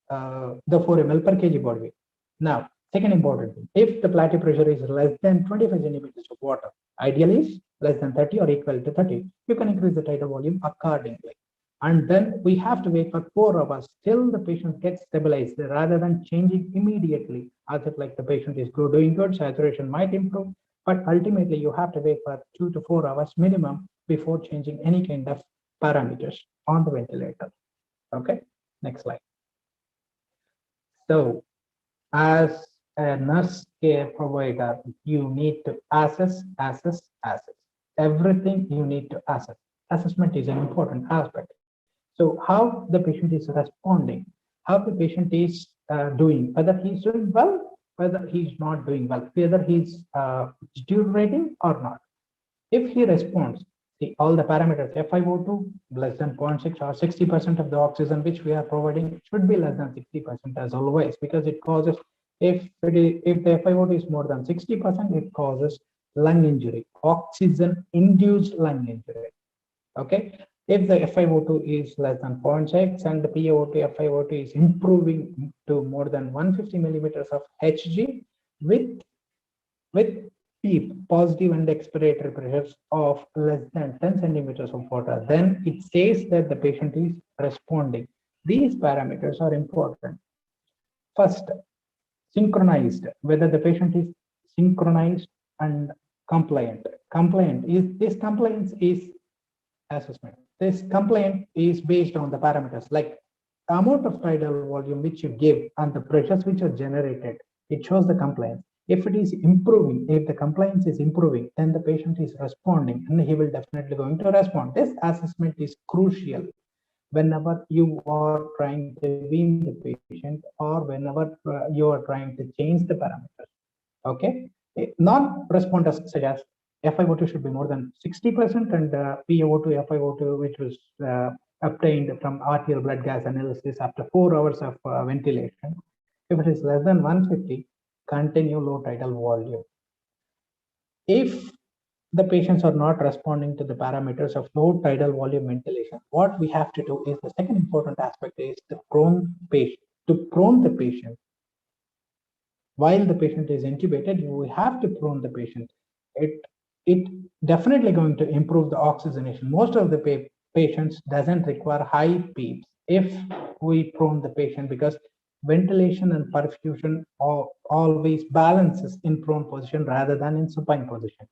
the 4 ml per kg body weight. Now, second important thing, if the plateau pressure is less than 25 centimeters of water, ideal is less than 30 or equal to 30, you can increase the tidal volume accordingly. And then we have to wait for 4 hours till the patient gets stabilized rather than changing immediately. As if like the patient is doing good, saturation might improve, but ultimately you have to wait for 2 to 4 hours minimum before changing any kind of parameters on the ventilator. Okay, next slide. So as a nurse care provider, you need to assess. Everything you need to assess. Assessment is an important aspect. So how the patient is responding, how the patient is doing, whether he's doing well, whether he's not doing well, whether he's deteriorating or not. If he responds, see all the parameters, FiO2 less than 0.6 or 60% of the oxygen which we are providing should be less than 60% as always, because it causes, if the FiO2 is more than 60%, it causes lung injury, oxygen-induced lung injury. Okay, if the FiO2 is less than 0.6 and the PaO2, FiO2 is improving to more than 150 millimeters of Hg with PEEP, positive and expiratory pressures of less than 10 centimeters of water, then it says that the patient is responding. These parameters are important. First, synchronized, whether the patient is synchronized and compliant. Compliance is assessment. This complaint is based on the parameters like the amount of tidal volume which you give and the pressures which are generated. It shows the compliance. If it is improving, if the compliance is improving, then the patient is responding and he will definitely going to respond. This assessment is crucial whenever you are trying to wean the patient or whenever you are trying to change the parameters. Okay, non-responders such as FiO2 should be more than 60% and PaO2, FiO2, which was obtained from arterial blood gas analysis after 4 hours of ventilation. If it is less than 150, continue low tidal volume. If the patients are not responding to the parameters of low tidal volume ventilation, what we have to do is the second important aspect is to prone the patient. While the patient is intubated, you have to prone the patient. It definitely going to improve the oxygenation. Most of the patients doesn't require high PEEPs if we prone the patient, because ventilation and perfusion always balances in prone position rather than in supine position.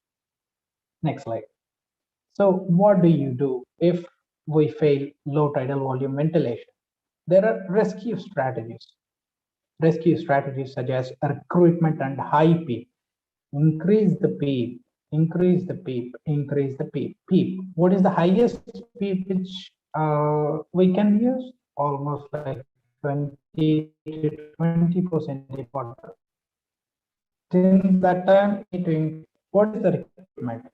Next slide. So what do you do if we fail low tidal volume ventilation? There are rescue strategies. Rescue strategies such as recruitment and high PEEP. Increase the PEEP, increase the PEEP, increase the PEEP. PEEP. What is the highest PEEP which we can use? Almost like 20 to 24 centimeters water. Till that time, what is the recruitment?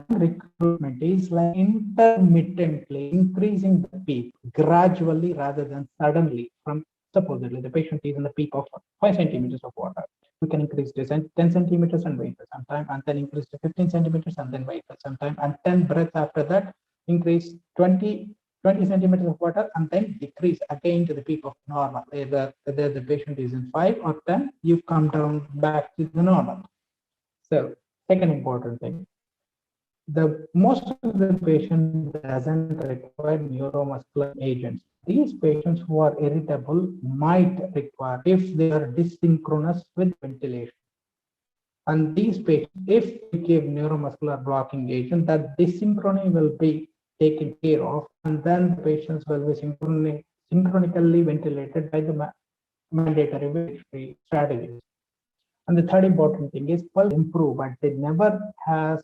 Recruitment is like intermittently increasing the PEEP gradually rather than suddenly. From supposedly the patient is in the PEEP of 5 centimeters of water, we can increase to 10 centimeters and wait for some time, and then increase to 15 centimeters and then wait for some time, and 10 breaths after that, increase 20 centimeters of water and then decrease again to the PEEP of normal. Whether the patient is in 5 or 10, you come down back to the normal. So second important thing, the most of the patient doesn't require neuromuscular agents. These patients who are irritable might require if they are dysynchronous with ventilation. And these patients, if we give neuromuscular blocking agent, that dysynchrony will be taken care of, and then the patients will be synchronically ventilated by the mandatory ventilatory strategies. And the third important thing is pulse improve, but it never has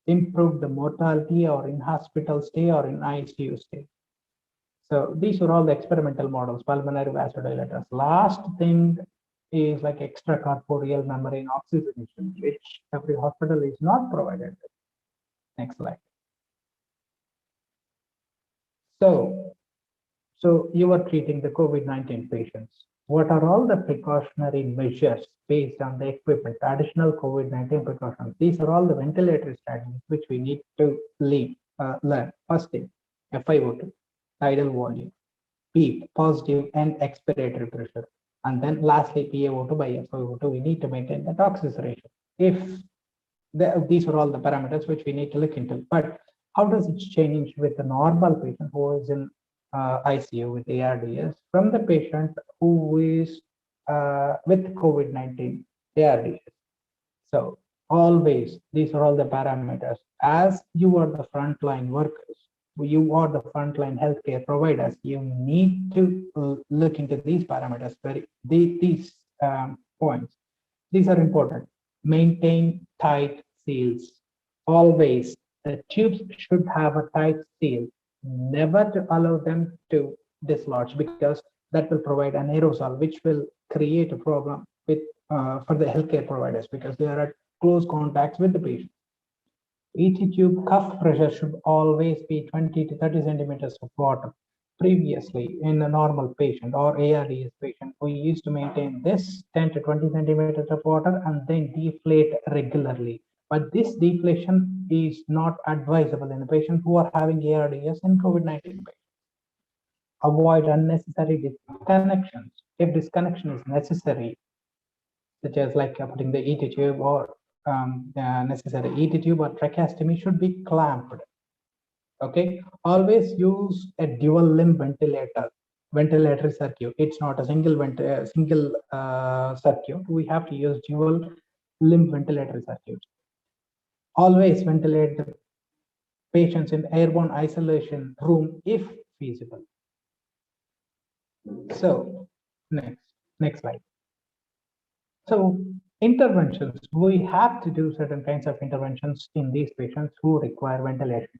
improved the mortality or in hospital stay or in ICU stay. So these are all the experimental models, pulmonary vasodilators. Last thing is like extracorporeal membrane oxygenation, which every hospital is not provided. Next slide. So you are treating the COVID-19 patients. What are all the precautionary measures based on the equipment, additional COVID-19 precautions? These are all the ventilatory strategies which we need to learn. First thing, FiO2, tidal volume, PEEP, positive and expiratory pressure. And then lastly, PaO2 by FiO2, we need to maintain the toxicity ratio. If these are all the parameters which we need to look into. But how does it change with the normal patient who is in ICU with ARDS from the patient who is with COVID-19 ARDS? So always, these are all the parameters. As you are the frontline workers, you are the frontline healthcare providers, you need to look into these parameters, these points. These are important. Maintain tight seals. Always, the tubes should have a tight seal. Never to allow them to dislodge, because that will provide an aerosol, which will create a problem with for the healthcare providers, because they are at close contacts with the patient. Each tube cuff pressure should always be 20 to 30 centimeters of water. Previously, in a normal patient or ARDS patient, we used to maintain this 10 to 20 centimeters of water and then deflate regularly. But this deflation is not advisable in the patient who are having ARDS and COVID-19 patients. Avoid unnecessary disconnections. If disconnection is necessary, such as like putting the ET tube or necessary ET tube or tracheostomy, should be clamped. Okay, always use a dual limb ventilatory circuit. It's not a single circuit. We have to use dual limb ventilatory circuit. Always ventilate the patients in airborne isolation room if feasible. So next slide. So interventions, we have to do certain kinds of interventions in these patients who require ventilation.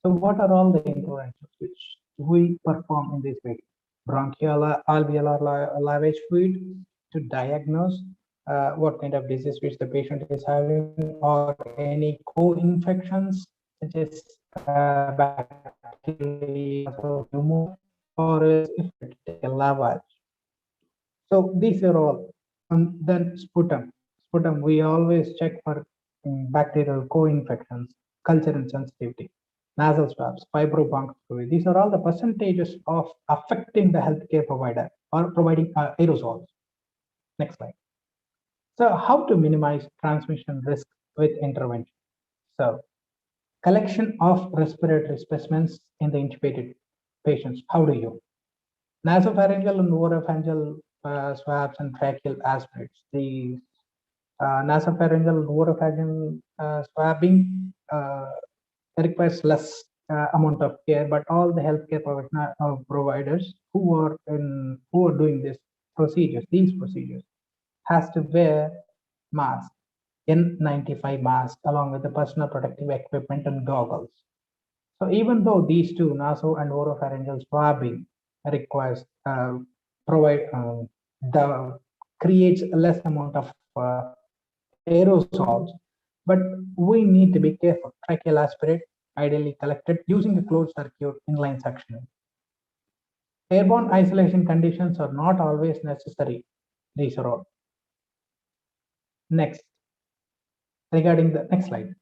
So what are all the interventions which we perform in this way? Bronchial alveolar lavage fluid to diagnose what kind of disease which the patient is having, or any co-infections such as bacteria or pneumonia, or if it is a lavage. So these are all. And then sputum. Sputum, we always check for bacterial co-infections, culture and sensitivity. Nasal swabs, fibrobronchoscopy. These are all the percentages of affecting the healthcare provider or providing aerosols. Next slide. So how to minimize transmission risk with intervention? So collection of respiratory specimens in the intubated patients. How do you? Nasopharyngeal and oropharyngeal swabs and tracheal aspirates. The nasopharyngeal and oropharyngeal swabbing requires less amount of care, but all the healthcare providers who are doing these procedures, has to wear mask, N95 mask, along with the personal protective equipment and goggles. So even though these two, naso and oropharyngeal swabbing, requires creates less amount of aerosols, but we need to be careful. Tracheal aspirate, ideally collected using a closed circuit inline suctioning. Airborne isolation conditions are not always necessary. These are all. Next, regarding the next slide,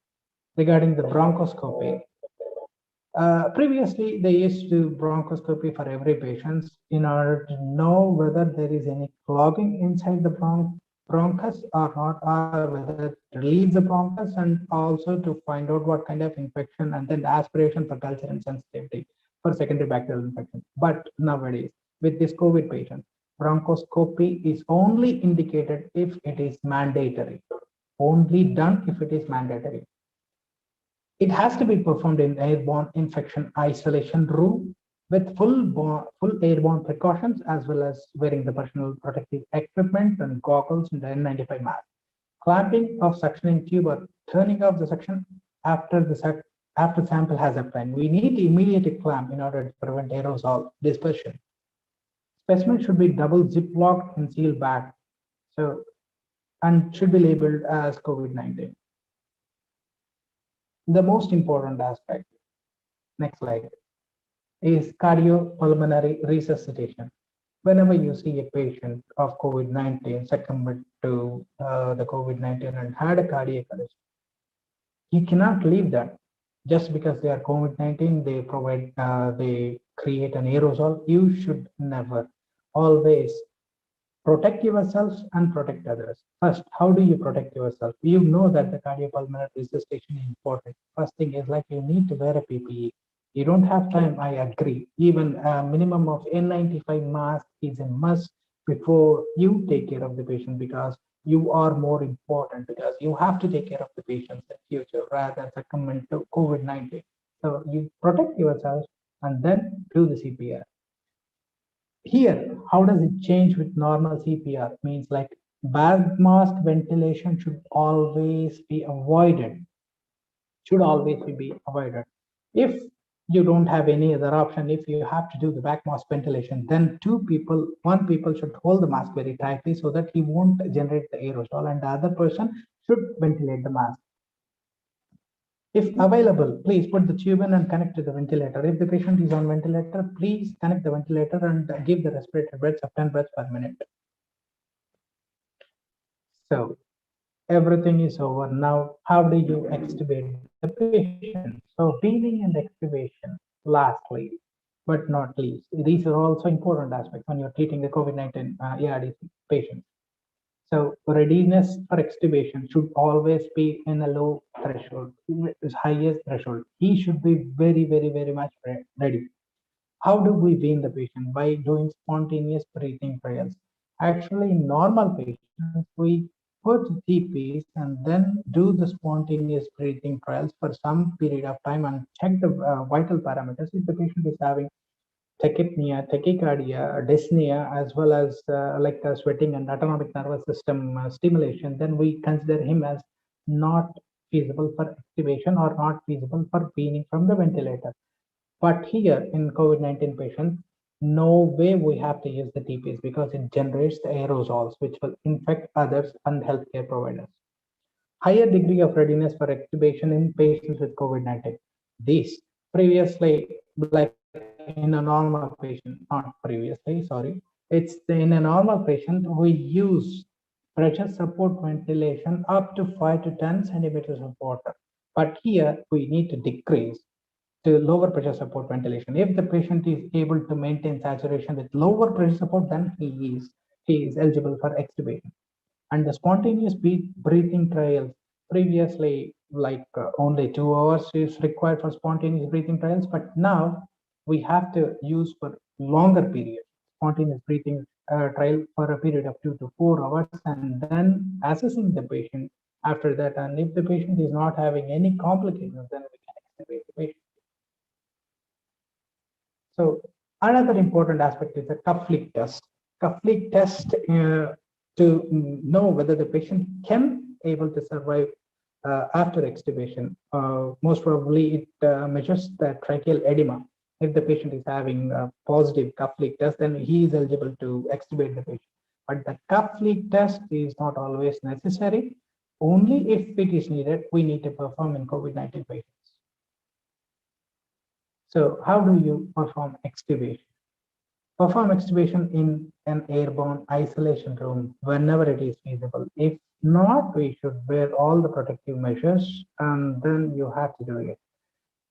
regarding the bronchoscopy. Previously, they used to do bronchoscopy for every patient in order to know whether there is any clogging inside the bronchus or not, or whether it relieves the bronchus, and also to find out what kind of infection, and then aspiration for culture and sensitivity for secondary bacterial infection. But nowadays, with this COVID patient, bronchoscopy is only indicated if it is mandatory, only done if it is mandatory. It has to be performed in airborne infection isolation room with full airborne precautions, as well as wearing the personal protective equipment and goggles and the N95 mask. Clamping of suctioning tube or turning off the suction after the after sample has obtained, we need to immediately clamp in order to prevent aerosol dispersion. Specimen should be double zip-locked and sealed back, so and should be labeled as COVID-19. The most important aspect, next slide, is cardiopulmonary resuscitation. Whenever you see a patient of COVID-19 succumbed to the COVID-19 and had a cardiac arrest, you cannot leave that just because they are COVID-19. They create an aerosol. You should never, always protect yourselves and protect others. First, how do you protect yourself? You know that the cardiopulmonary resuscitation is important. First thing is like you need to wear a PPE. You don't have time, I agree. Even a minimum of N95 mask is a must before you take care of the patient, because you are more important, because you have to take care of the patients in future rather than succumb to COVID-19. So you protect yourselves and then do the CPR. Here, how does it change with normal CPR? Means like bag mask ventilation should always be avoided. Should always be avoided. If you don't have any other option, if you have to do the back mask ventilation, then one people should hold the mask very tightly so that he won't generate the aerosol, and the other person should ventilate the mask. If available, please put the tube in and connect to the ventilator. If the patient is on ventilator, please connect the ventilator and give the respirator breaths of 10 breaths per minute. So everything is over. Now, how do you extubate the patient? So weaning and extubation, lastly, but not least. These are also important aspects when you're treating the COVID-19 ARDC patients. So readiness for extubation should always be in a low threshold, his highest threshold. He should be very, very, very much ready. How do we wean the patient? By doing spontaneous breathing trials. Actually, in normal patients, we put TPs and then do the spontaneous breathing trials for some period of time and check the vital parameters. If the patient is having tachypnea, tachycardia, dyspnea, as well as sweating and autonomic nervous system stimulation, then we consider him as not feasible for extubation or not feasible for weaning from the ventilator. But here in COVID-19 patients, no way we have to use the TPs because it generates the aerosols which will infect others and healthcare providers. Higher degree of readiness for extubation in patients with COVID-19. These previously, like in a normal patient, not previously, sorry, it's in a normal patient, we use pressure support ventilation up to 5 to 10 centimeters of water. But here we need to decrease to lower pressure support ventilation. If the patient is able to maintain saturation with lower pressure support, then he is eligible for extubation. And the spontaneous breathing trials, previously only 2 hours is required for spontaneous breathing trials, but now we have to use for longer period spontaneous breathing trial for a period of 2 to 4 hours, and then assessing the patient after that. And if the patient is not having any complications, then we can extubate the patient. So another important aspect is the cuff leak test. Cuff leak test to know whether the patient can able to survive after extubation. Most probably it measures the tracheal edema. If the patient is having a positive cuff leak test, then he is eligible to extubate the patient. But the cuff leak test is not always necessary. Only if it is needed, we need to perform in COVID-19 patients. So how do you perform extubation? Perform extubation in an airborne isolation room whenever it is feasible. If not, we should wear all the protective measures and then you have to do it.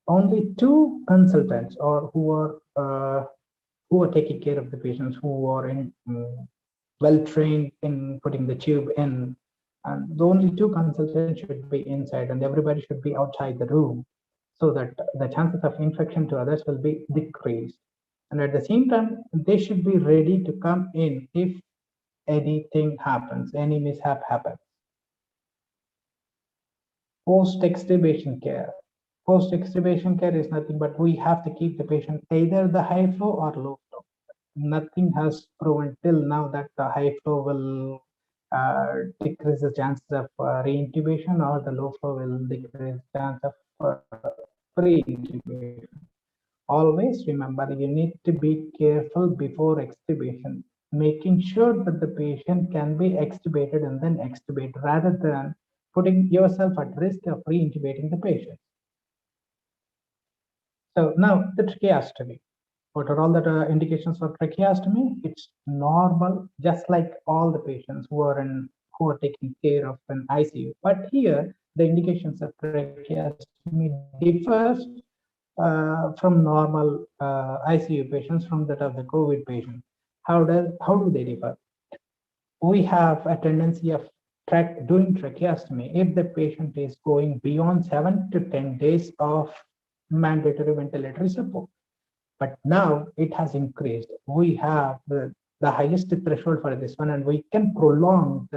Only 2 consultants or who are taking care of the patients, who are in well trained in putting the tube in, and the only 2 consultants should be inside and everybody should be outside the room, so that the chances of infection to others will be decreased. And at the same time, they should be ready to come in if anything happens, any mishap happens. Post-extubation care. Post-extubation care is nothing but we have to keep the patient either the high flow or low flow. Nothing has proven till now that the high flow will decrease the chances of re-intubation, or the low flow will decrease the chance of pre-intubation. Always remember, you need to be careful before extubation, making sure that the patient can be extubated and then extubate rather than putting yourself at risk of re-intubating the patient. So now the tracheostomy. What are all the indications for tracheostomy? It's normal, just like all the patients who are taken care of in ICU. But here, the indications of tracheostomy differs from normal ICU patients from that of the COVID patient. How do they differ? We have a tendency of doing tracheostomy if the patient is going beyond 7 to 10 days of mandatory ventilatory support. But now it has increased. We have the highest threshold for this one, and we can prolong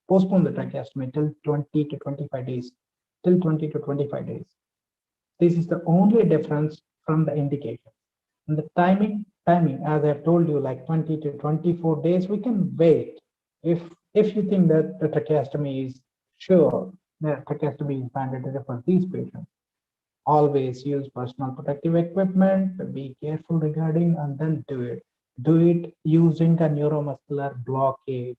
postpone the tracheostomy till 20 to 25 days. Till 20 to 25 days. This is the only difference from the indication. And the timing, as I've told you, like 20 to 24 days, we can wait. If you think that the tracheostomy is sure, the tracheostomy is mandatory for these patients, always use personal protective equipment, be careful regarding, and then do it. Do it using a neuromuscular blockade.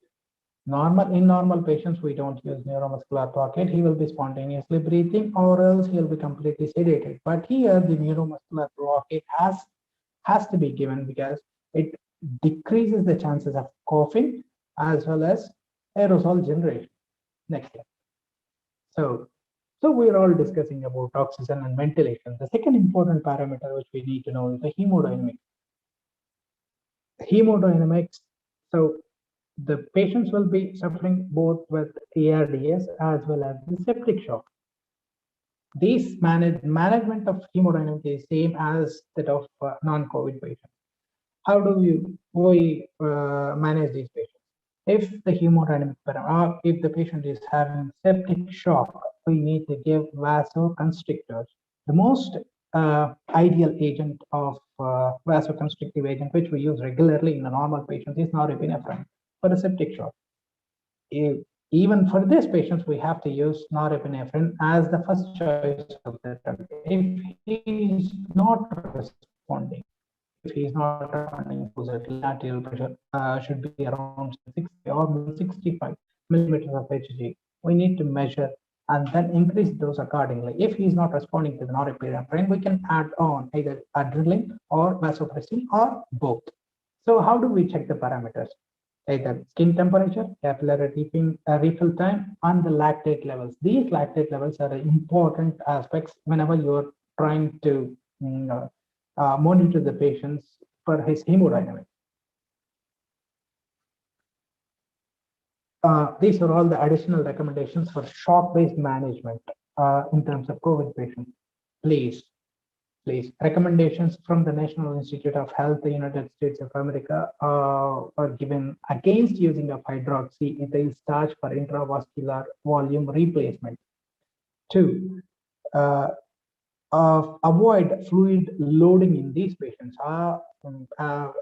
In normal patients, we don't use neuromuscular blockade. He will be spontaneously breathing, or else he'll be completely sedated. But here, the neuromuscular blockade has to be given because it decreases the chances of coughing as well as aerosol generation. Next slide. So we're all discussing about oxygen and ventilation. The second important parameter which we need to know is the hemodynamics. Hemodynamics. So the patients will be suffering both with ARDS as well as the septic shock. This management of hemodynamics is same as that of non-COVID patients. How do we manage these patients? If the hemodynamic parameter, if the patient is having septic shock, we need to give vasoconstrictors. The most ideal agent of vasoconstrictive agent, which we use regularly in the normal patients, is norepinephrine for a septic shock. Even for these patients, we have to use norepinephrine as the first choice of the drug. If he is not responding, whose arterial pressure should be around 60 or 65 millimeters of Hg, we need to measure and then increase those accordingly. If he is not responding to the norepinephrine, we can add on either adrenaline or vasopressin or both. So how do we check the parameters? Either skin temperature, capillary refill time, and the lactate levels. These lactate levels are important aspects whenever you are trying to monitor the patients for his hemodynamics. These are all the additional recommendations for shock-based management in terms of COVID patients. Please, recommendations from the National Institute of Health, the United States of America are given against using of hydroxyethyl starch for intravascular volume replacement. 2, avoid fluid loading in these patients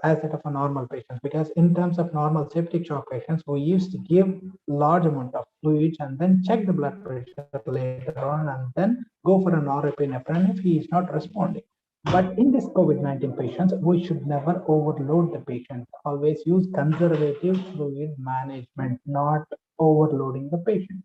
as that of a normal patient, because in terms of normal septic shock patients, we used to give large amount of fluids and then check the blood pressure later on and then go for an norepinephrine if he is not responding. But in this COVID-19 patients, we should never overload the patient. Always use conservative fluid management, not overloading the patient.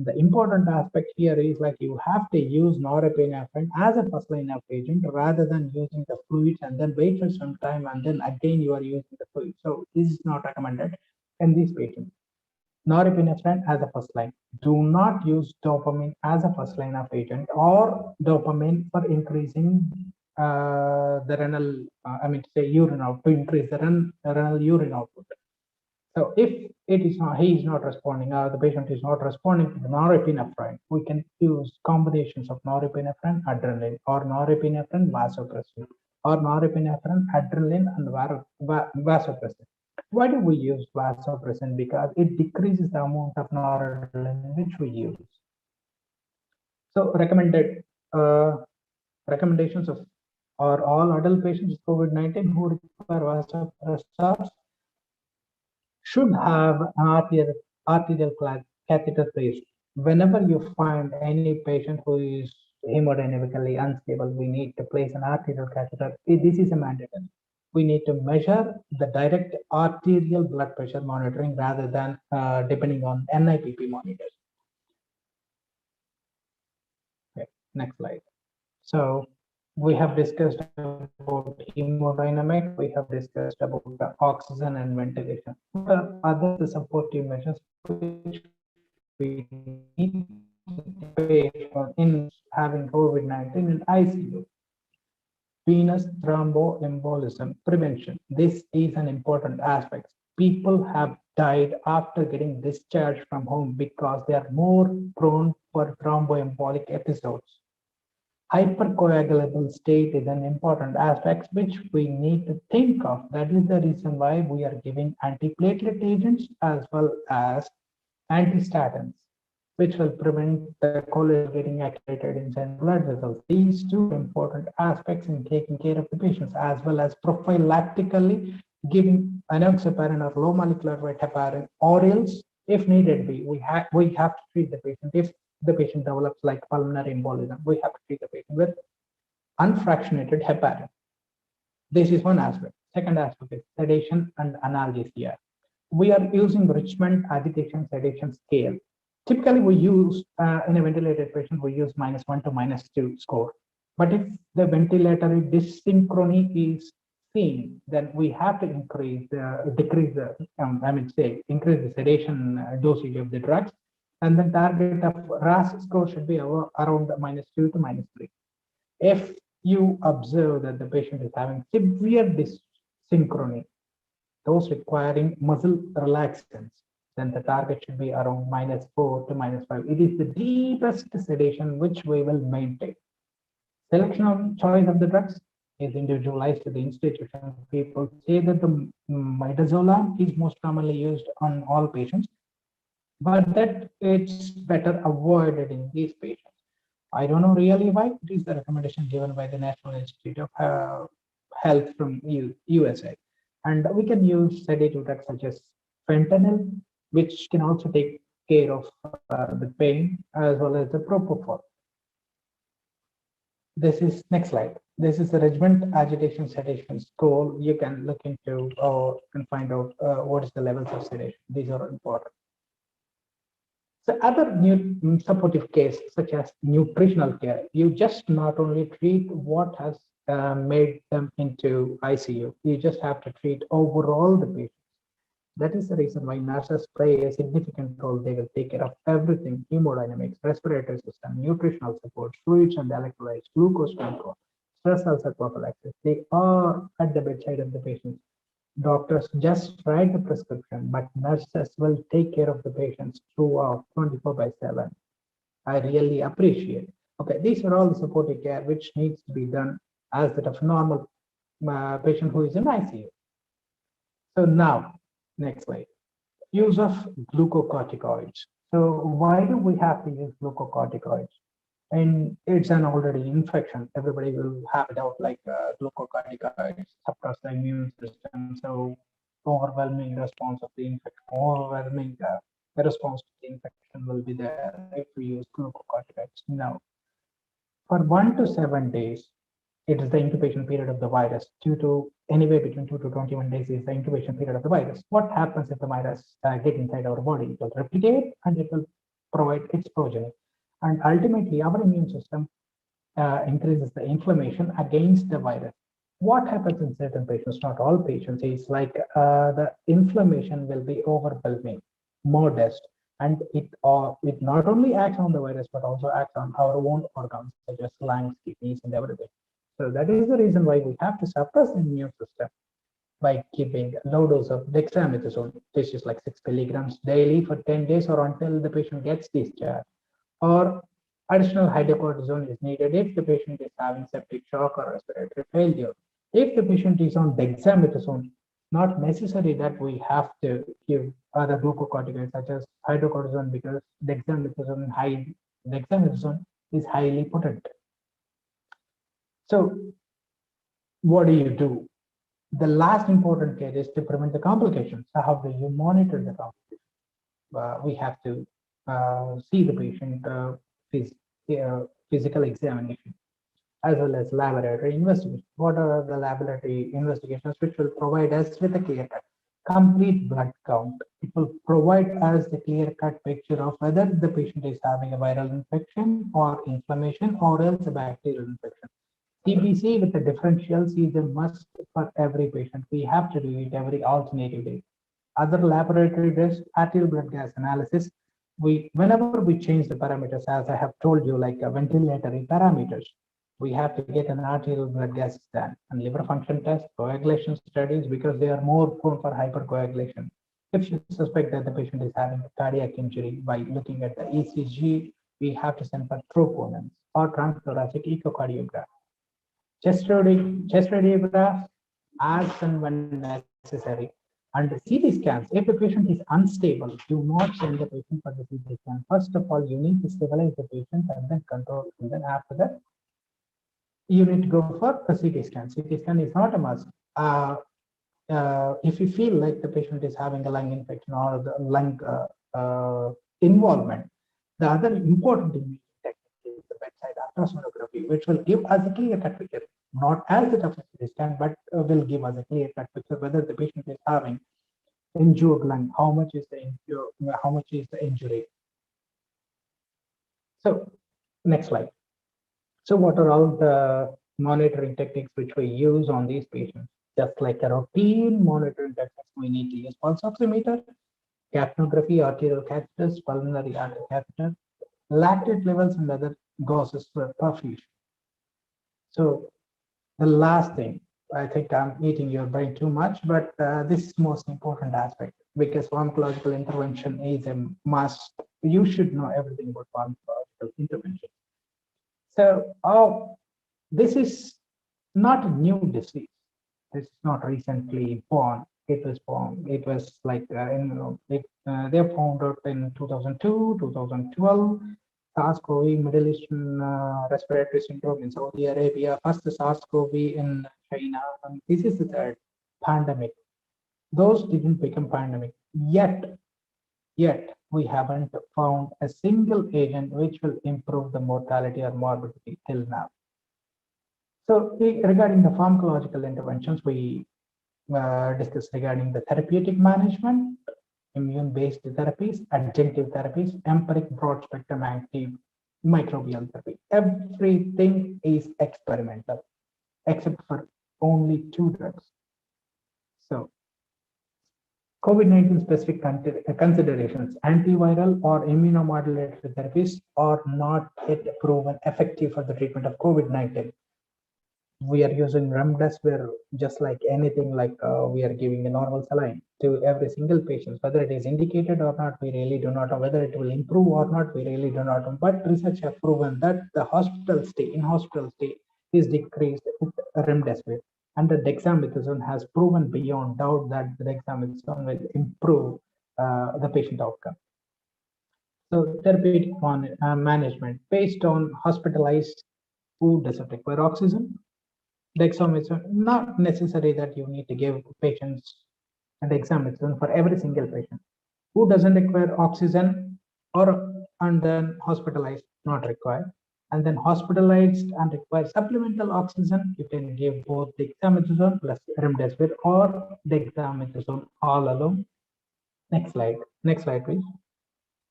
The important aspect here is like you have to use norepinephrine as a first line of agent rather than using the fluids and then wait for some time and then again you are using the fluid. So this is not recommended in these patients. Norepinephrine as a first line. Do not use dopamine as a first line of agent or dopamine for increasing the renal, urine output, to increase the renal urine output. So if it is not, he is not responding, or the patient is not responding to the norepinephrine, we can use combinations of norepinephrine, adrenaline, or norepinephrine, vasopressin, or norepinephrine, adrenaline, and vasopressin. Why do we use vasopressin? Because it decreases the amount of noradrenaline which we use. So recommended recommendations of all adult patients with COVID-19 who require vasopressors should have an arterial catheter placed. Whenever you find any patient who is hemodynamically unstable, we need to place an arterial catheter. This is a mandatory. We need to measure the direct arterial blood pressure monitoring rather than depending on NIPP monitors. Okay, next slide. So we have discussed about hemodynamics, we have discussed about the oxygen and ventilation. What are other supportive measures which we need to take in having COVID-19 in ICU? Venous thromboembolism prevention. This is an important aspect. People have died after getting discharged from home because they are more prone for thromboembolic episodes. Hypercoagulable state is an important aspect which we need to think of. That is the reason why we are giving antiplatelet agents as well as antistatins, which will prevent the cholesterol getting accumulated inside blood vessels. These two important aspects in taking care of the patients, as well as prophylactically giving enoxaparin or low molecular weight heparin orals if needed be. We have to treat the patient. If the patient develops like pulmonary embolism, we have to treat the patient with unfractionated heparin. This is one aspect. Second aspect is sedation and analgesia. We are using Richmond agitation sedation scale. Typically, we use in a ventilated patient, we use -1 to -2 score. But if the ventilatory dysynchrony is seen, then we have to increase the sedation dosage of the drugs, and the target of RAS score should be around -2 to -3. If you observe that the patient is having severe dysynchrony, those requiring muscle relaxants, then the target should be around -4 to -5. It is the deepest sedation which we will maintain. Selection of choice of the drugs is individualized to the institution. People say that the midazolam is most commonly used on all patients, but that it's better avoided in these patients. I don't know really why. It is the recommendation given by the National Institute of Health from USA. And we can use sedative drugs such as fentanyl, which can also take care of the pain, as well as the propofol. This is next slide. This is the Richmond agitation sedation score. You can look into or can find out what is the levels of sedation. These are important. So other new supportive case, such as nutritional care, you just not only treat what has made them into ICU, you just have to treat overall the patients. That is the reason why nurses play a significant role. They will take care of everything: hemodynamics, respiratory system, nutritional support, fluids and electrolytes, glucose control, stress ulcer prophylaxis. They are at the bedside of the patients. Doctors just write the prescription, but nurses will take care of the patients throughout 24/7. I really appreciate it. Okay, these are all the supportive care which needs to be done as that of normal patient who is in ICU. So now, next slide. Use of glucocorticoids. So why do we have to use glucocorticoids? And it's an already infection. Everybody will have it out like glucocorticoids suppress the immune system. So overwhelming response of the infection, overwhelming the response to the infection will be there if we use glucocorticoids. Now, for 1 to 7 days, it is the incubation period of the virus. Anywhere between 2 to 21 days is the incubation period of the virus. What happens if the virus get inside our body? It will replicate and it will provide its progeny. And ultimately, our immune system increases the inflammation against the virus. What happens in certain patients, not all patients, is like the inflammation will be overwhelming, modest, and it not only acts on the virus, but also acts on our own organs, such as lungs, kidneys, and everything. So that is the reason why we have to suppress the immune system by keeping a low dose of dexamethasone, which is like 6 milligrams daily for 10 days or until the patient gets discharged. Or additional hydrocortisone is needed if the patient is having septic shock or respiratory failure. If the patient is on dexamethasone, not necessary that we have to give other glucocorticoids such as hydrocortisone, because dexamethasone is highly potent. So what do? The last important care is to prevent the complications. So how do you monitor the complications? We have to see the patient physical examination, as well as laboratory investigation. What are the laboratory investigations which will provide us with a clear-cut, complete blood count? It will provide us the clear-cut picture of whether the patient is having a viral infection or inflammation or else a bacterial infection. TBC with the differentials is a must for every patient. We have to do it every alternative day. Other laboratory tests, arterial blood gas analysis, whenever we change the parameters, as I have told you, like ventilatory parameters, we have to get an arterial blood gas done, and liver function test, coagulation studies, because they are more prone for hypercoagulation. If you suspect that the patient is having a cardiac injury, by looking at the ECG, we have to send for troponins or transthoracic echocardiogram. Chest radiograph as and when necessary. And CT scans, if the patient is unstable, do not send the patient for the CT scan. First of all, you need to stabilize the patient and then control. And then after that, you need to go for a CT scan. CT scan is not a must. If you feel like the patient is having a lung infection or the lung involvement, the other important imaging technique is the bedside ultrasonography, which will give us a clear-cut picture, not as the of a CT scan, but will give us a clear-cut picture whether the patient is having injured lung, how much is the injury. So, next slide. So, what are all the monitoring techniques which we use on these patients? Just like a routine monitoring techniques, we need to use pulse oximeter, capnography, arterial catheters, pulmonary artery catheter, lactate levels, and other gases for perfusion. So the last thing, I think I'm eating your brain too much, but this is most important aspect, because pharmacological intervention is a must. You should know everything about pharmacological intervention. So this is not a new disease. This is not recently born. It was born. It was like they found out in 2002, 2012. SARS-CoV, Middle Eastern respiratory syndrome in Saudi Arabia, first SARS-CoV in China. And this is the third pandemic. Those didn't become pandemic yet. We haven't found a single agent which will improve the mortality or morbidity till now. So regarding the pharmacological interventions, we discussed regarding the therapeutic management, immune-based therapies, adjunctive therapies, empiric broad-spectrum active microbial therapy. Everything is experimental, except for only 2 drugs. So, COVID-19 specific considerations, antiviral or immunomodulatory therapies are not yet proven effective for the treatment of COVID-19. We are using remdesivir just like anything, like we are giving a normal saline to every single patient. Whether it is indicated or not, we really do not know. Whether it will improve or not, we really do not know. But research have proven that the in-hospital stay is decreased with remdesivir. And the dexamethasone has proven beyond doubt that the dexamethasone will improve the patient outcome. So therapeutic management based on hospitalized, who doesn't require oxygen. Dexamethasone, not necessary that you need to give patients dexamethasone for every single patient. Who doesn't require oxygen and then hospitalized, not required. And then hospitalized and require supplemental oxygen, you can give both dexamethasone plus remdesivir or dexamethasone all alone. Next slide, please.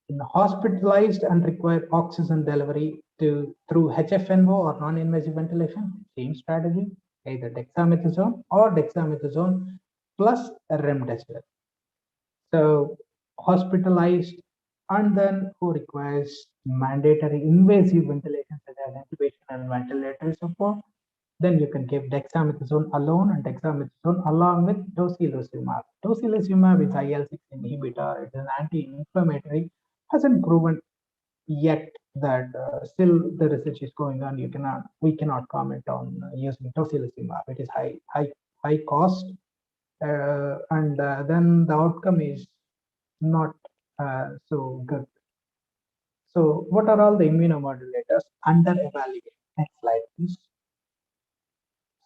In hospitalized and require oxygen delivery through HFNO or non-invasive ventilation, same strategy, either dexamethasone or dexamethasone plus remdesivir. So hospitalized and then who requires mandatory invasive ventilation such as intubation and ventilator support, then you can give dexamethasone alone and dexamethasone along with tocilizumab. Tocilizumab is IL-6 inhibitor. It is an anti-inflammatory. Hasn't proven yet that still the research is going on. We cannot comment on using tocilizumab. It is high cost, and then the outcome is not so good. So what are all the immunomodulators under evaluation? Next slide, please.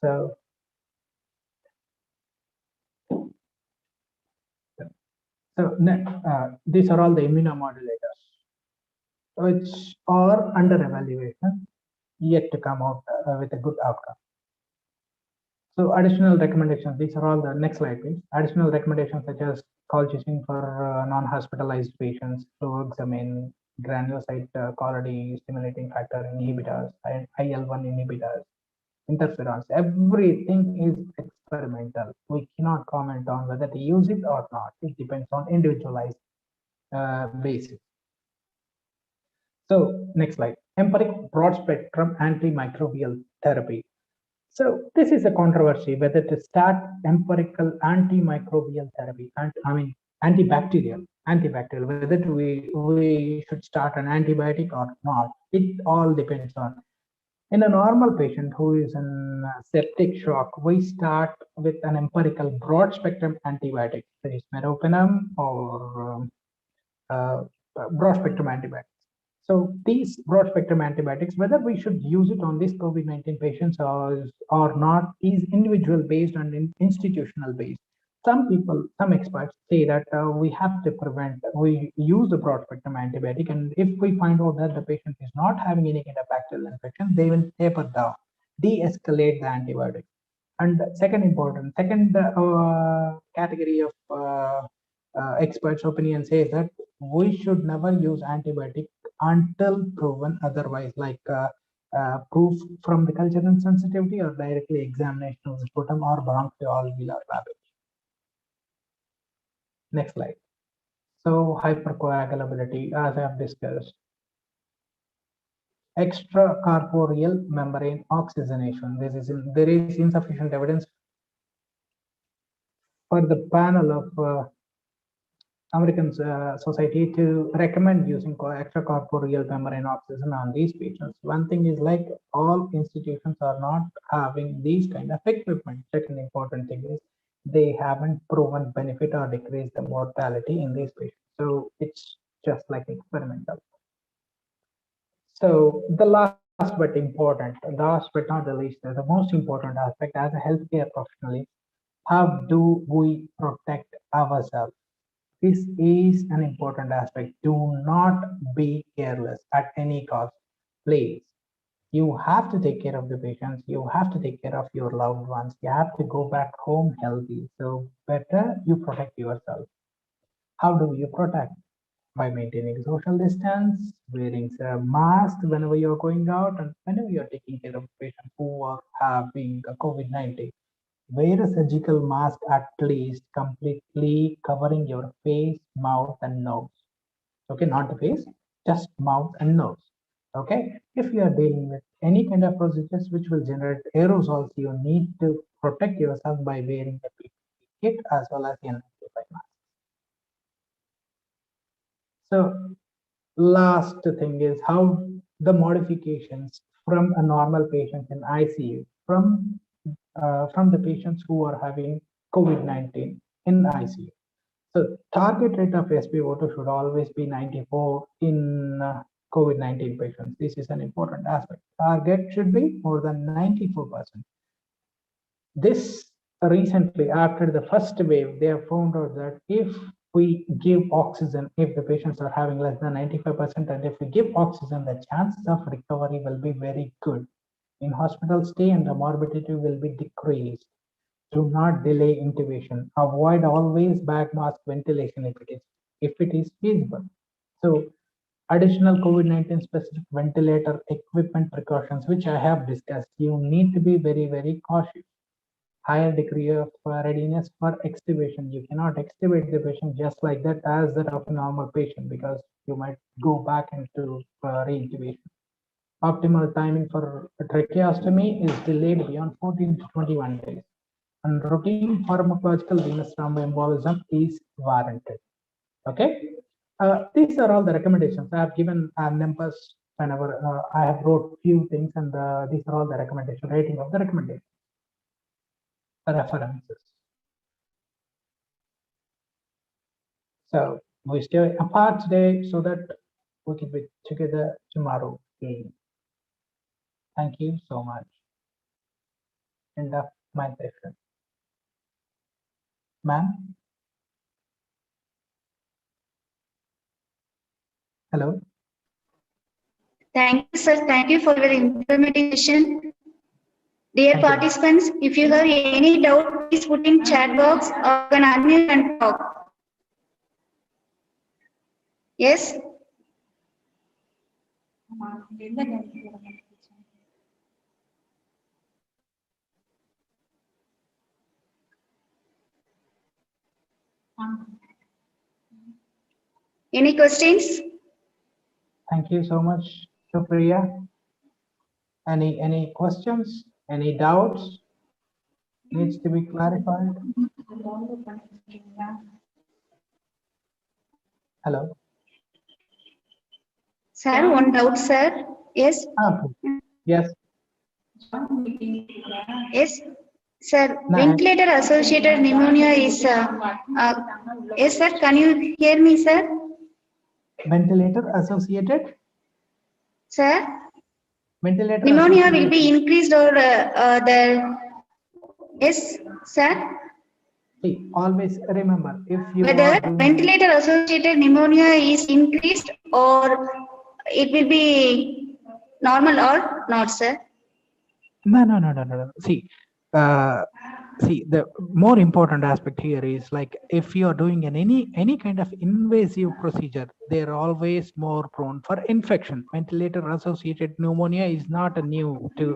So these are all the immunomodulators which are under evaluation. yet to come out with a good outcome. So additional recommendations, these are all the next slide, please. Additional recommendations such as colchicine for non-hospitalized patients, fluoxamine, granulocyte quality stimulating factor inhibitors, and IL-1 inhibitors, interferons, everything is experimental. We cannot comment on whether to use it or not. It depends on individualized basis. So next slide, empiric broad spectrum antimicrobial therapy. So this is a controversy whether to start empirical antimicrobial therapy, and I mean antibacterial, whether we should start an antibiotic or not. It all depends on. In a normal patient who is in septic shock, we start with an empirical broad spectrum antibiotic, that is meropenem or uh, broad spectrum antibiotics. So these broad spectrum antibiotics, whether we should use it on these COVID-19 patients or not, is individual based and institutional based. Some people, some experts say that we have to we use the broad spectrum antibiotic, and if we find out that the patient is not having any kind of bacterial infection, they will taper down, de-escalate the antibiotic. And second category of experts' opinion says that we should never use antibiotic until proven otherwise, like proof from the culture and sensitivity or directly examination of the sputum or bronchoalveolar lavage. Next slide. So hypercoagulability, as I have discussed. Extracorporeal membrane oxygenation. There is insufficient evidence for the panel of American Society to recommend using extracorporeal membrane oxygen on these patients. One thing is, like, all institutions are not having these kind of equipment. Second important thing is they haven't proven benefit or decreased the mortality in these patients. So it's just like experimental. So the last but not the least, the most important aspect as a healthcare professional, how do we protect ourselves? This is an important aspect. Do not be careless at any cost. Please, you have to take care of the patients. You have to take care of your loved ones. You have to go back home healthy. So better you protect yourself. How do you protect? By maintaining social distance, wearing a mask whenever you're going out, and whenever you're taking care of patients who are having COVID-19. Wear a surgical mask at least, completely covering your face, mouth, and nose. Okay, not the face, just mouth and nose. Okay, if you are dealing with any kind of procedures which will generate aerosols, you need to protect yourself by wearing the PPE kit as well as the N95 mask. So last thing is how the modifications from a normal patient in ICU, from the patients who are having COVID-19 in ICU. So target rate of SpO2 should always be 94 in COVID-19 patients. This is an important aspect. Target should be more than 94%. This recently, after the first wave, they have found out that if we give oxygen, if the patients are having less than 95%, and if we give oxygen, the chances of recovery will be very good. In hospital stay and the morbidity will be decreased. Do not delay intubation. Avoid always back mask ventilation if it is feasible. So additional COVID-19 specific ventilator equipment precautions, which I have discussed, you need to be very, very cautious. Higher degree of readiness for extubation. You cannot extubate the patient just like that as that of a normal patient, because you might go back into re-intubation. Optimal timing for tracheostomy is delayed beyond 14 to 21 days. And routine pharmacological venous thromboembolism is warranted. Okay, these are all the recommendations. I have given numbers whenever I have wrote few things, and these are all the recommendation rating of the recommendation references. So we stay apart today so that we can be together tomorrow again. Thank you so much. End of my session. Ma'am? Hello? Thank you, sir. Thank you for your informative session. Dear Thank you. participants, if you have any doubt, please put in chat box or can unmute and talk. Yes? Any questions? Thank you so much, Supriya. Any questions? Any doubts? Needs to be clarified. Hello. Sir, one doubt, sir. Yes? Okay. Yes. Yes? Sir, No, ventilator associated pneumonia is, yes, sir. Can you hear me, sir? ventilator associated. Sir, Ventilator pneumonia associated. will be increased or yes, sir. See, always remember if you are Whether doing ventilator associated pneumonia is increased or it will be normal or not, sir. no. See, the more important aspect here is like if you are doing any kind of invasive procedure, they're always more prone for infection. Ventilator associated pneumonia is not a new to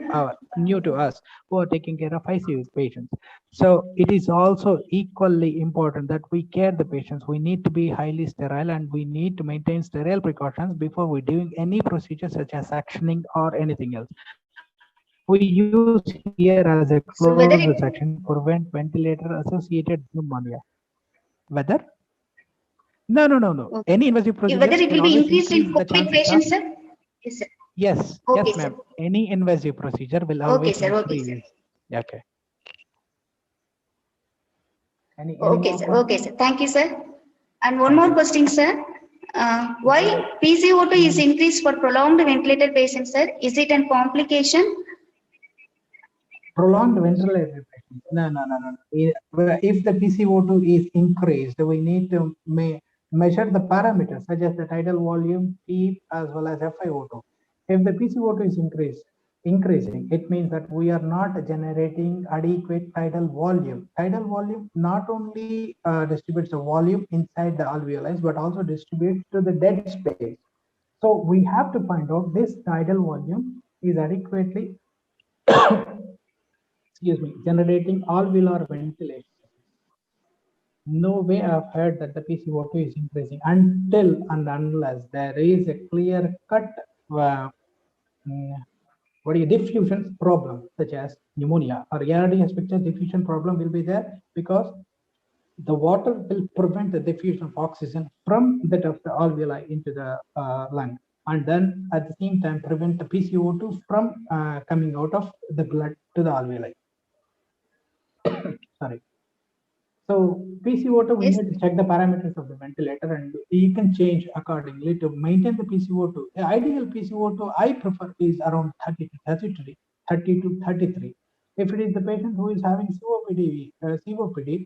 us who are taking care of ICU patients. So it is also equally important that we care the patients. We need to be highly sterile and we need to maintain sterile precautions before we doing any procedure such as sectioning or anything else. We use here as a closed section So to whether prevent it, ventilator associated pneumonia. Whether? No. Any okay. invasive procedures Whether can it will always be increased increase in the COVID chances of. patients, sir? Yes, sir. Yes, Okay, sir. ma'am. Any invasive procedure will Okay, always sir. Okay, sir. increase. Okay. Any Okay, more sir. Okay, questions? sir. Thank you, sir. And one Thank more you. question, sir. Why PCO2 is increased for prolonged ventilated patients, sir? Is it a complication? Prolonged ventilator patients. No. If the PCO2 is increased, we need to measure the parameters such as the tidal volume, PEEP, as well as FiO2. If the PCO2 is increasing, it means that we are not generating adequate tidal volume. Tidal volume not only distributes the volume inside the alveoli, but also distributes to the dead space. So we have to find out this tidal volume is adequately generating alveolar ventilation. No way I've heard that the PCO2 is increasing until and unless there is a clear cut diffusion problem, such as pneumonia or ARDS picture diffusion problem will be there because the water will prevent the diffusion of oxygen from the alveoli into the lung, and then at the same time prevent the PCO2 from coming out of the blood to the alveoli. Sorry. So PCO2, we Yes. need to check the parameters of the ventilator and you can change accordingly to maintain the PCO2. The ideal PCO2 I prefer is around 30 to 33. If it is the patient who is having COPD,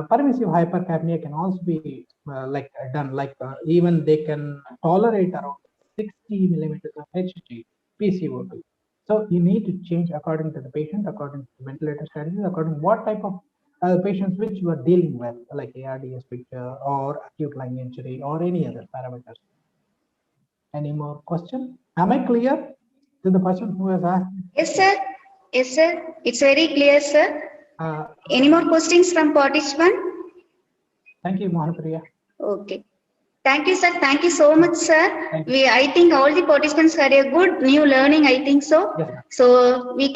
permissive hypercapnia can also be done. Even they can tolerate around 60 millimeters of Hg PCO2. So you need to change according to the patient, according to the ventilator strategies, according to what type of patients which you are dealing with, like ARDS picture or acute lung injury or any other parameters. Any more question? Am I clear to the person who has asked? Yes, sir. Yes, sir. It's very clear, sir. Any more questions from participant? Thank you, Mohanpriya. Okay. Thank you, sir. Thank you so much, sir. I think all the participants had a good new learning. I think so. Yes, So we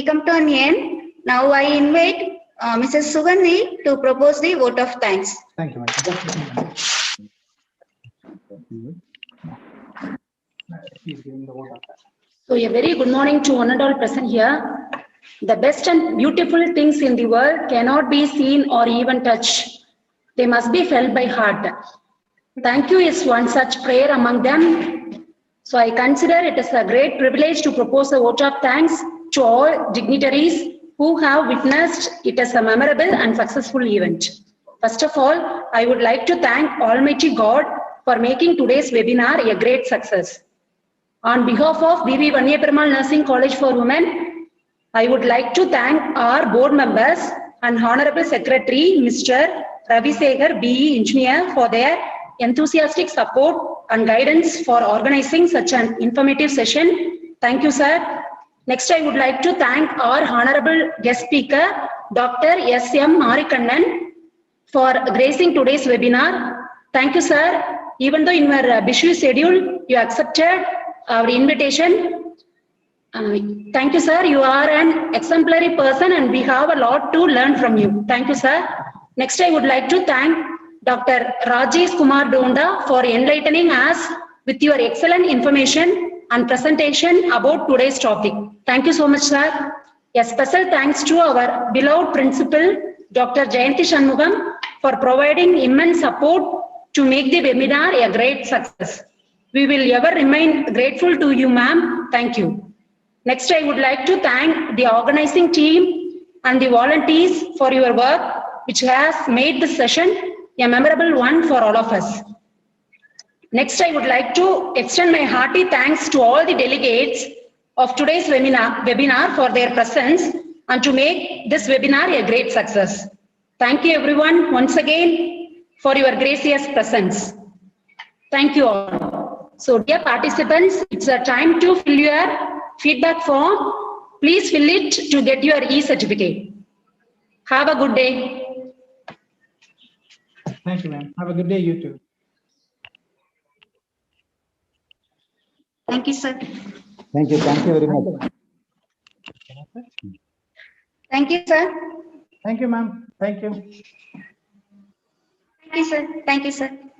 come to an end. Now I invite Mrs. Sugandhi to propose the vote of thanks. thank you, madam. Just a moment. Please give me the vote of thanks. So a very good morning to one and all present here. The best and beautiful things in the world cannot be seen or even touched. They must be felt by heart. Thank you is one such prayer among them. So I consider it as a great privilege to propose a vote of thanks to all dignitaries who have witnessed it as a memorable and successful event. First of all, I would like to thank Almighty God for making today's webinar a great success. On behalf of vvvnursingcollege College for Women, I would like to thank our board members and Honorable Secretary, Mr. Ravi Segar, BE Engineer, for their enthusiastic support and guidance for organizing such an informative session. Thank you, sir. Next, I would like to thank our Honorable guest speaker, Dr. S.M. Marikannan, for gracing today's webinar. Thank you, sir. Even though in your busy schedule, you accepted our invitation. Thank you, sir. You are an exemplary person and we have a lot to learn from you. Thank you, sir. Next, I would like to thank Dr. Rajesh Kumar Donda for enlightening us with your excellent information and presentation about today's topic. Thank you so much, sir. A special thanks to our beloved principal, Dr. Jayanti Shanmugam, for providing immense support to make the webinar a great success. We will ever remain grateful to you, ma'am. Thank you. Next, I would like to thank the organizing team and the volunteers for your work, which has made this session a memorable one for all of us. Next, I would like to extend my hearty thanks to all the delegates of today's webinar for their presence and to make this webinar a great success. Thank you everyone once again for your gracious presence. Thank you all. So dear participants, it's a time to fill your feedback form. Please fill it to get your e-certificate. Have a good day. Thank you, ma'am. Have a good day, you too. Thank you, sir. Thank you very much. Thank you, sir. Thank you, ma'am. Thank you. Thank you, sir. Thank you, sir.